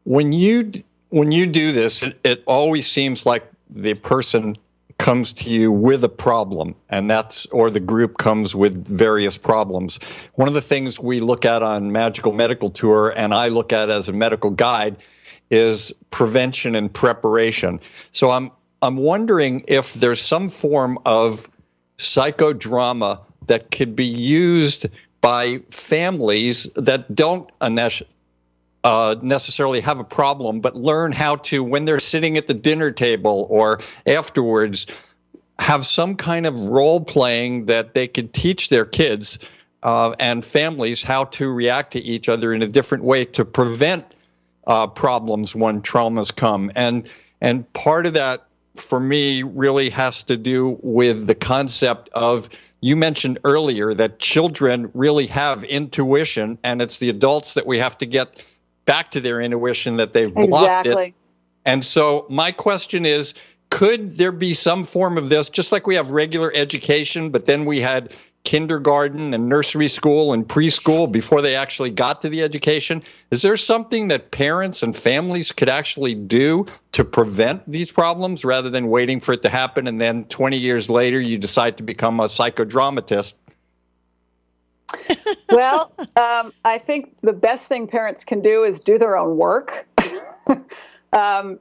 B: When you do this, it always seems like the person comes to you with a problem, and or the group comes with various problems. One of the things we look at on Magical Medical Tour, and I look at as a medical guide, is prevention and preparation. So I'm wondering if there's some form of psychodrama that could be used by families that don't necessarily have a problem, but learn how to, when they're sitting at the dinner table or afterwards, have some kind of role playing that they could teach their kids and families how to react to each other in a different way to prevent problems when traumas come. And part of that for me really has to do with the concept of, you mentioned earlier that children really have intuition, and it's the adults that we have to get back to their intuition, that they've blocked it. And so my question is, could there be some form of this, just like we have regular education, but then we had kindergarten and nursery school and preschool before they actually got to the education? Is there something that parents and families could actually do to prevent these problems rather than waiting for it to happen and then 20 years later you decide to become a psychodramatist?
C: Well, I think the best thing parents can do is do their own work.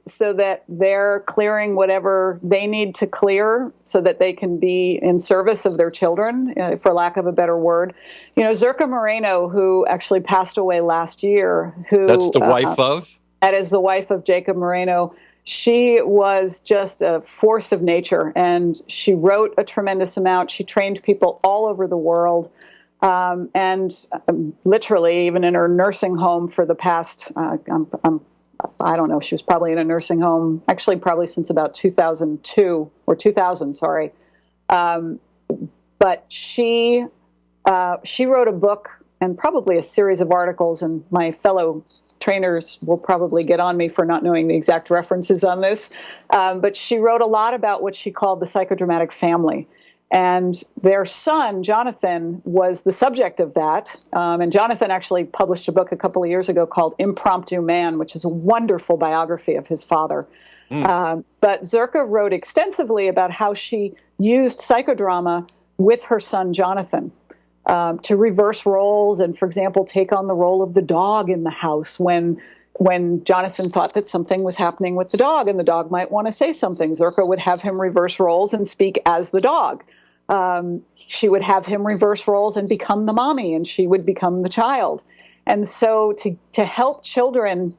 C: So that they're clearing whatever they need to clear so that they can be in service of their children, for lack of a better word. You know, Zerka Moreno, who actually passed away last year,
B: That's the wife of?
C: That is the wife of Jacob Moreno. She was just a force of nature, and she wrote a tremendous amount. She trained people all over the world. And literally, even in her nursing home for the past, I don't know, she was probably in a nursing home, actually probably since about 2002, or 2000, sorry. But she wrote a book and probably a series of articles, and my fellow trainers will probably get on me for not knowing the exact references on this. But she wrote a lot about what she called the psychodramatic family. And their son, Jonathan, was the subject of that. And Jonathan actually published a book a couple of years ago called Impromptu Man, which is a wonderful biography of his father. But Zerka wrote extensively about how she used psychodrama with her son, Jonathan, to reverse roles and, for example, take on the role of the dog in the house when Jonathan thought that something was happening with the dog and the dog might want to say something. Zerka would have him reverse roles and speak as the dog. She would have him reverse roles and become the mommy, and she would become the child. And so to help children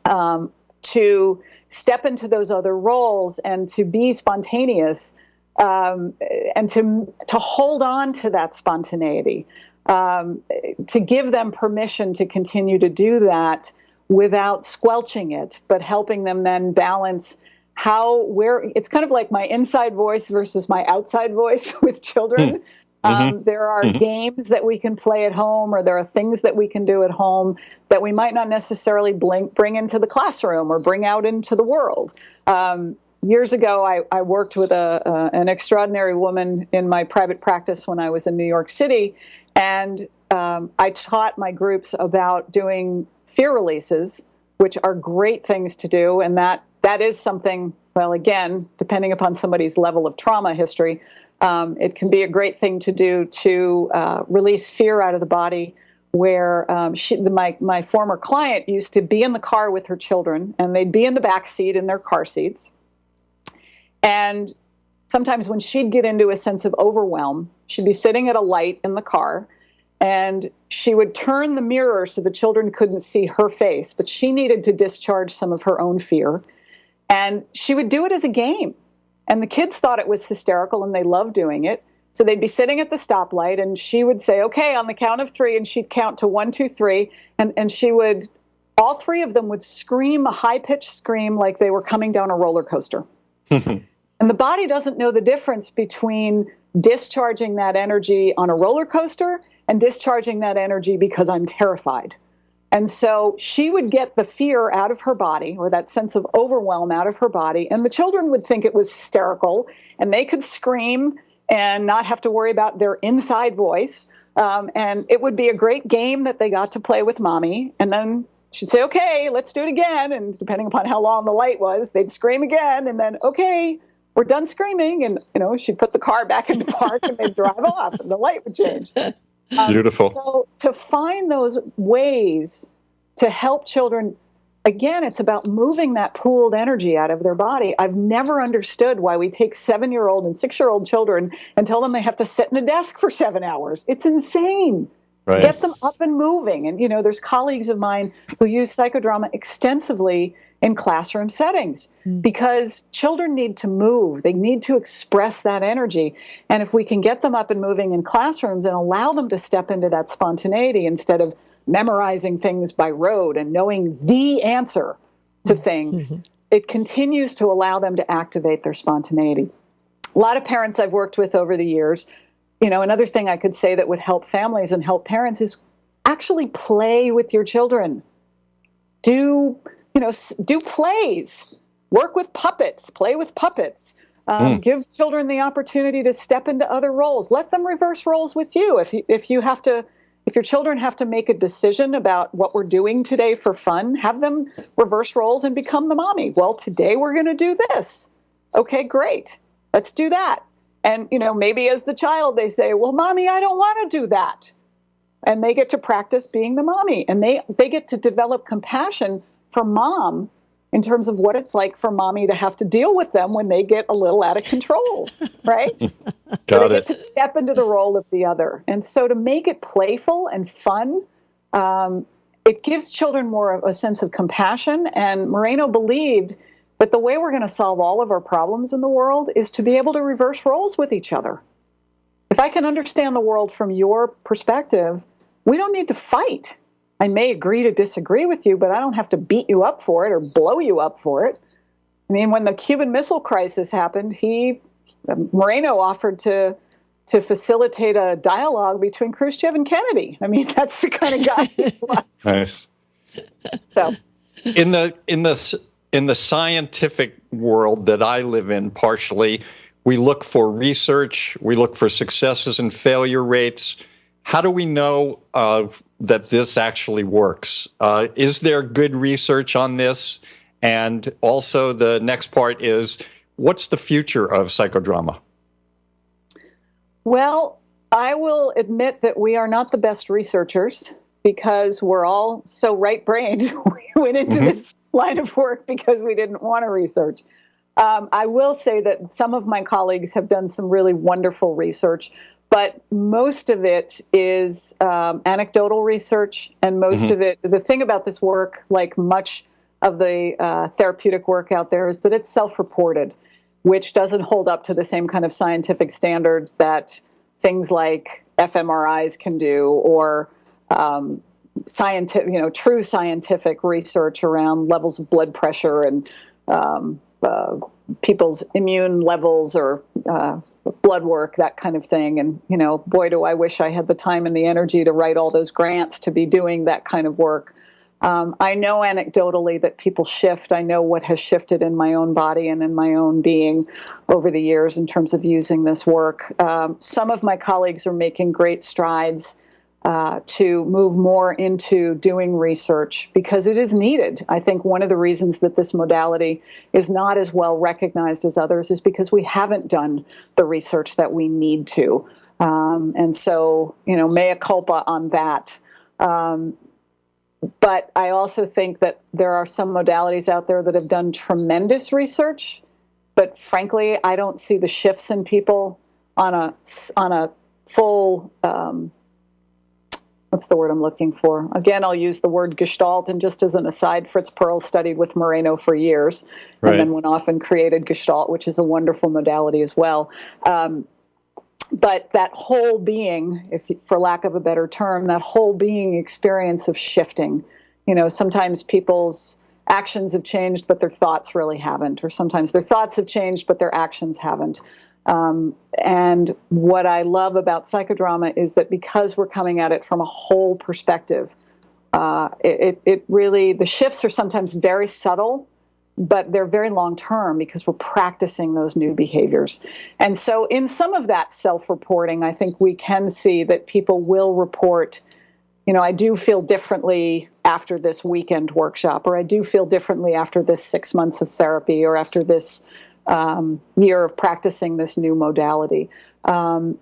C: to step into those other roles and to be spontaneous, and to hold on to that spontaneity, to give them permission to continue to do that without squelching it, but helping them then balance it's kind of like my inside voice versus my outside voice with children. There are games that we can play at home, or there are things that we can do at home that we might not necessarily bring into the classroom or bring out into the world. Years ago, I worked with an extraordinary woman in my private practice when I was in New York City, and I taught my groups about doing fear releases, which are great things to do, and that is something, well, again, depending upon somebody's level of trauma history, it can be a great thing to do to release fear out of the body, where my former client used to be in the car with her children, and they'd be in the back seat in their car seats. And sometimes when she'd get into a sense of overwhelm, she'd be sitting at a light in the car, and she would turn the mirror so the children couldn't see her face, but she needed to discharge some of her own fear. And she would do it as a game. And the kids thought it was hysterical, and they loved doing it. So they'd be sitting at the stoplight, and she would say, okay, on the count of 3, and she'd count to 1, 2, 3. And all 3 of them would scream a high-pitched scream like they were coming down a roller coaster. And the body doesn't know the difference between discharging that energy on a roller coaster and discharging that energy because I'm terrified. And so she would get the fear out of her body, or that sense of overwhelm out of her body, and the children would think it was hysterical, and they could scream and not have to worry about their inside voice. And it would be a great game that they got to play with mommy. And then she'd say, okay, let's do it again. And depending upon how long the light was, they'd scream again. And then, okay, we're done screaming. And, she'd put the car back in the park and they'd drive off and the light would change.
B: Beautiful.
C: So to find those ways to help children, again, it's about moving that pooled energy out of their body. I've never understood why we take 7-year-old and 6-year-old children and tell them they have to sit in a desk for 7 hours. It's insane.
B: Right.
C: Get them up and moving. And, there's colleagues of mine who use psychodrama extensively in classroom settings because children need to move. They need to express that energy. And if we can get them up and moving in classrooms and allow them to step into that spontaneity instead of memorizing things by rote and knowing the answer to things, it continues to allow them to activate their spontaneity. A lot of parents I've worked with over the years, another thing I could say that would help families and help parents is actually play with your children. Do plays, work with puppets, play with puppets. Give children the opportunity to step into other roles. Let them reverse roles with you. If your children have to make a decision about what we're doing today for fun, have them reverse roles and become the mommy. Well, today we're going to do this. Okay, great. Let's do that. And, maybe as the child, they say, well, mommy, I don't want to do that. And they get to practice being the mommy. And they get to develop compassion for mom in terms of what it's like for mommy to have to deal with them when they get a little out of control, right? They get to step into the role of the other. And so to make it playful and fun, it gives children more of a sense of compassion. And Moreno believed that the way we're going to solve all of our problems in the world is to be able to reverse roles with each other. If I can understand the world from your perspective, we don't need to fight. I may agree to disagree with you, but I don't have to beat you up for it or blow you up for it. I mean, when the Cuban Missile Crisis happened, Moreno offered to facilitate a dialogue between Khrushchev and Kennedy. I mean, that's the kind of guy he was.
B: Nice.
C: So,
B: in the scientific world that I live in, partially, we look for research, we look for successes and failure rates. How do we know that this actually works? Is there good research on this? And also the next part is, what's the future of psychodrama?
C: Well, I will admit that we are not the best researchers because we're all so right-brained. We went into this line of work because we didn't want to research. I will say that some of my colleagues have done some really wonderful research, but most of it is anecdotal research, and most of it, the thing about this work, like much of the therapeutic work out there, is that it's self-reported, which doesn't hold up to the same kind of scientific standards that things like fMRIs can do, or true scientific research around levels of blood pressure and people's immune levels or blood work, that kind of thing. And, boy, do I wish I had the time and the energy to write all those grants to be doing that kind of work. I know anecdotally that people shift. I know what has shifted in my own body and in my own being over the years in terms of using this work. Some of my colleagues are making great strides to move more into doing research because it is needed. I think one of the reasons that this modality is not as well recognized as others is because we haven't done the research that we need to. And so, mea culpa on that. But I also think that there are some modalities out there that have done tremendous research, but frankly, I don't see the shifts in people on a full, what's the word I'm looking for? Again, I'll use the word gestalt, and just as an aside, Fritz Perls studied with Moreno for years, and then went off and created gestalt, which is a wonderful modality as well. But that whole being, for lack of a better term, that whole being experience of shifting, sometimes people's actions have changed, but their thoughts really haven't, or sometimes their thoughts have changed, but their actions haven't. And what I love about psychodrama is that because we're coming at it from a whole perspective, it really, the shifts are sometimes very subtle, but they're very long-term because we're practicing those new behaviors. And so in some of that self-reporting, I think we can see that people will report, I do feel differently after this weekend workshop, or I do feel differently after this 6 months of therapy, or after this year of practicing this new modality. And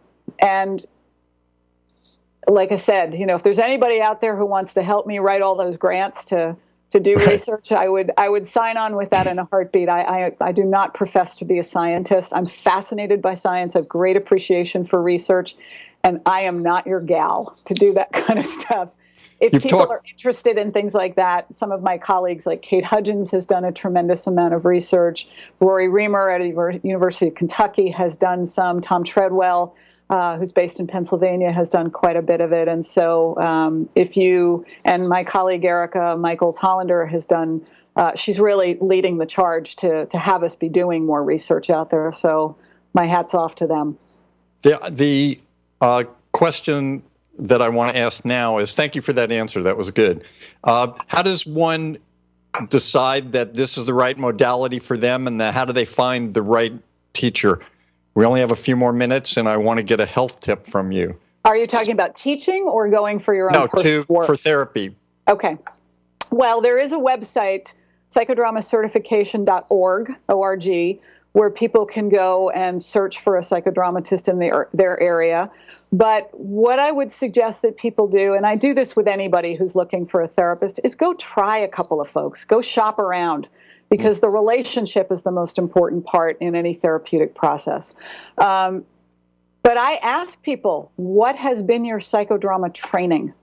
C: like I said, if there's anybody out there who wants to help me write all those grants to do research, I would sign on with that in a heartbeat. I do not profess to be a scientist. I'm fascinated by science. I have great appreciation for research, and I am not your gal to do that kind of stuff. If people are interested in things like that, some of my colleagues, like Kate Hudgens, has done a tremendous amount of research. Rory Reamer at the University of Kentucky has done some. Tom Treadwell, who's based in Pennsylvania, has done quite a bit of it. And so and my colleague Erica Michaels-Hollander has done she's really leading the charge to have us be doing more research out there. So my hat's off to them.
B: The question that I want to ask now is, thank you for that answer. That was good. How does one decide that this is the right modality for them, and how do they find the right teacher? We only have a few more minutes, and I want to get a health tip from you. Are you talking about teaching or going for your own personal work? For therapy.
C: Okay. Well, there is a website, psychodramacertification.org, O-R-G, where people can go and search for a psychodramatist in their area. But what I would suggest that people do, and I do this with anybody who's looking for a therapist, is go try a couple of folks. Go shop around, because the relationship is the most important part in any therapeutic process. But I ask people, what has been your psychodrama training?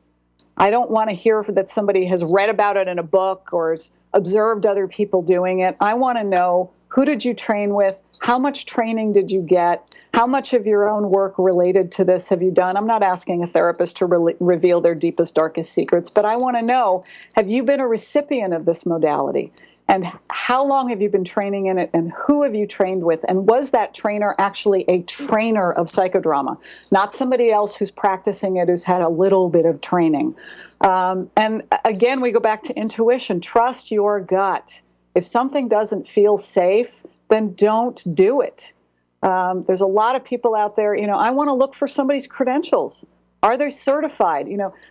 C: I don't want to hear that somebody has read about it in a book or has observed other people doing it. I want to know, who did you train with? How much training did you get? How much of your own work related to this have you done? I'm not asking a therapist to reveal their deepest, darkest secrets, but I want to know, have you been a recipient of this modality? And how long have you been training in it, and who have you trained with? And was that trainer actually a trainer of psychodrama, not somebody else who's practicing it, who's had a little bit of training? And again, we go back to intuition. Trust your gut. If something doesn't feel safe, then don't do it. There's a lot of people out there, I want to look for somebody's credentials. Are they certified?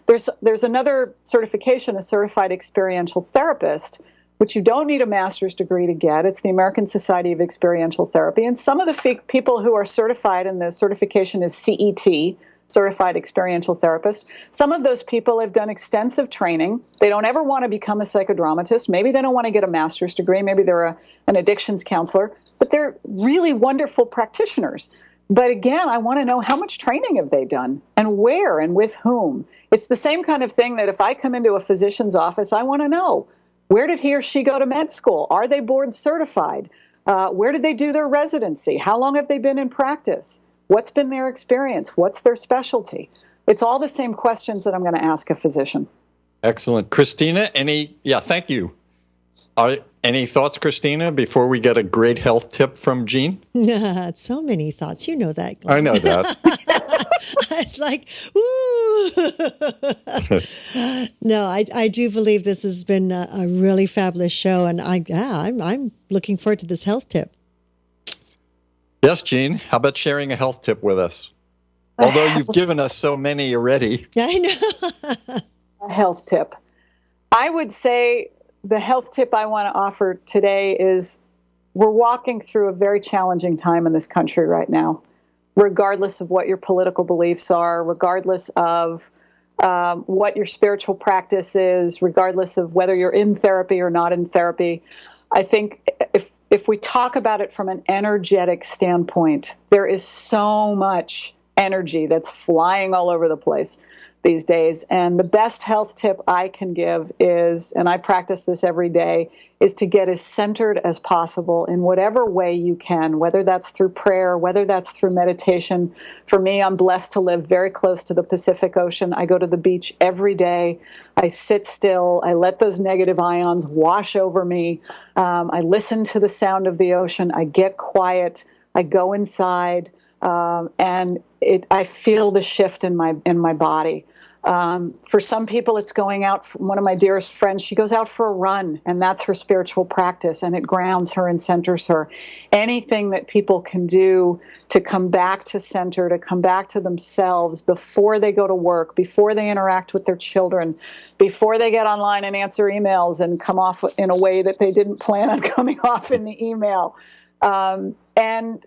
C: There's another certification, a certified experiential therapist, which you don't need a master's degree to get. It's the American Society of Experiential Therapy. And some of the people who are certified, and the certification is CET, Certified Experiential Therapist, some of those people have done extensive training. They don't ever want to become a psychodramatist. Maybe they don't want to get a master's degree. Maybe they're an addictions counselor. But they're really wonderful practitioners. But again, I want to know, how much training have they done, and where, and with whom? It's the same kind of thing that if I come into a physician's office, I want to know, where did he or she go to med school? Are they board certified? Where did they do their residency? How long have they been in practice? What's been their experience? What's their specialty? It's all the same questions that I'm going to ask a physician.
B: Excellent. Christina, thank you. Any thoughts, Christina, before we get a great health tip from Jean?
A: So many thoughts. You know that, Glenn.
B: I know that.
A: It's like, ooh. No, I do believe this has been a really fabulous show, and I'm looking forward to this health tip.
B: Yes, Jean. How about sharing a health tip with us? Although you've given us so many already.
A: Yeah, I know.
C: A health tip. I would say the health tip I want to offer today is, we're walking through a very challenging time in this country right now, regardless of what your political beliefs are, regardless of what your spiritual practice is, regardless of whether you're in therapy or not in therapy. I think if we talk about it from an energetic standpoint, there is so much energy that's flying all over the place these days. And the best health tip I can give is, and I practice this every day, is to get as centered as possible in whatever way you can, whether that's through prayer, whether that's through meditation. For me, I'm blessed to live very close to the Pacific Ocean. I go to the beach every day. I sit still. I let those negative ions wash over me. I listen to the sound of the ocean. I get quiet. I go inside, and I feel the shift in my body. For some people, it's going out. One of my dearest friends, she goes out for a run, and that's her spiritual practice, and it grounds her and centers her. Anything that people can do to come back to center, to come back to themselves before they go to work, before they interact with their children, before they get online and answer emails and come off in a way that they didn't plan on coming off in the email. And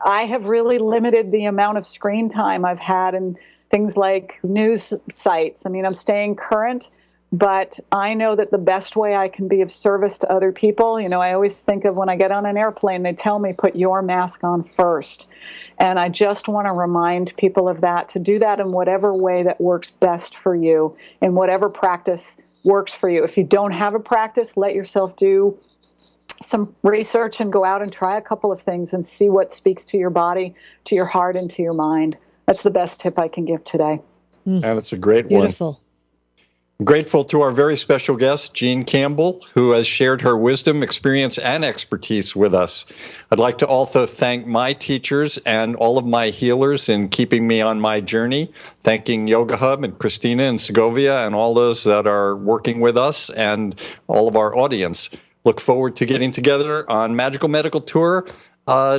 C: I have really limited the amount of screen time I've had in things like news sites. I mean, I'm staying current, but I know that the best way I can be of service to other people, I always think of when I get on an airplane, they tell me, put your mask on first. And I just want to remind people of that, to do that in whatever way that works best for you, in whatever practice works for you. If you don't have a practice, let yourself do some research and go out and try a couple of things and see what speaks to your body, to your heart, and to your mind. That's the best tip I can give today.
B: And it's a great
A: Beautiful.
B: Grateful to our very special guest, Jean Campbell, who has shared her wisdom, experience, and expertise with us. I'd like to also thank my teachers and all of my healers in keeping me on my journey, thanking Yoga Hub and Christina and Segovia and all those that are working with us and all of our audience. Look forward to getting together on Magical Medical Tour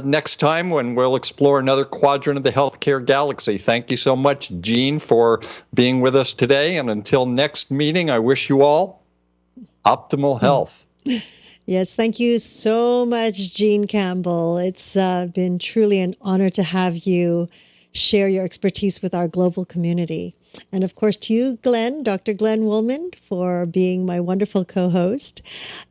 B: next time when we'll explore another quadrant of the healthcare galaxy. Thank you so much, Jean, for being with us today. And until next meeting, I wish you all optimal health.
A: Yes, thank you so much, Jean Campbell. It's been truly an honor to have you share your expertise with our global community. And of course, to you, Glenn, Dr. Glenn Woolman, for being my wonderful co-host.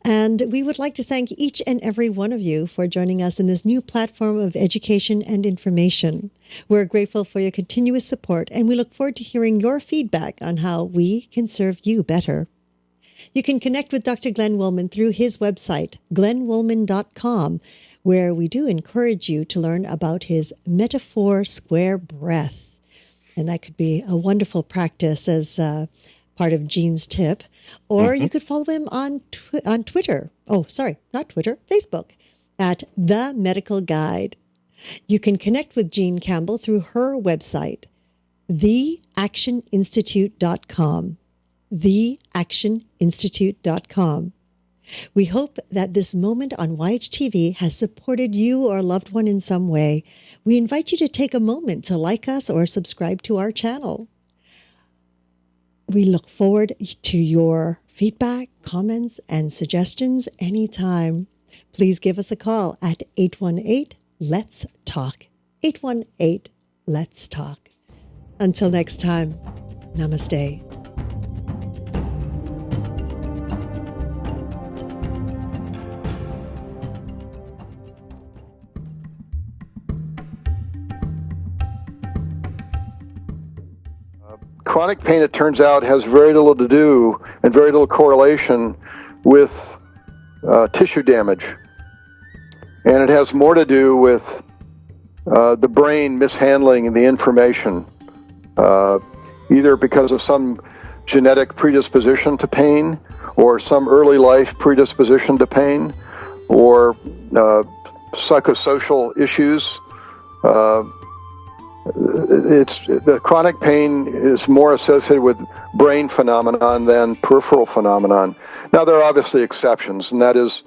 A: And we would like to thank each and every one of you for joining us in this new platform of education and information. We're grateful for your continuous support, and we look forward to hearing your feedback on how we can serve you better. You can connect with Dr. Glenn Woolman through his website, glennwoolman.com, where we do encourage you to learn about his Metaphor Square Breath. And that could be a wonderful practice as part of Jean's tip. Or you could follow him on Twitter. Oh, sorry, not Twitter, Facebook, at The Medical Guide. You can connect with Jean Campbell through her website, theactioninstitute.com. theactioninstitute.com. We hope that this moment on YHTV has supported you or a loved one in some way. We invite you to take a moment to like us or subscribe to our channel. We look forward to your feedback, comments, and suggestions anytime. Please give us a call at 818-LETS-TALK. 818-LETS-TALK. Until next time, namaste.
D: Chronic pain, it turns out, has very little to do and very little correlation with tissue damage. And it has more to do with the brain mishandling the information, either because of some genetic predisposition to pain or some early life predisposition to pain or psychosocial issues. The chronic pain is more associated with brain phenomenon than peripheral phenomenon. Now, there are obviously exceptions, and that is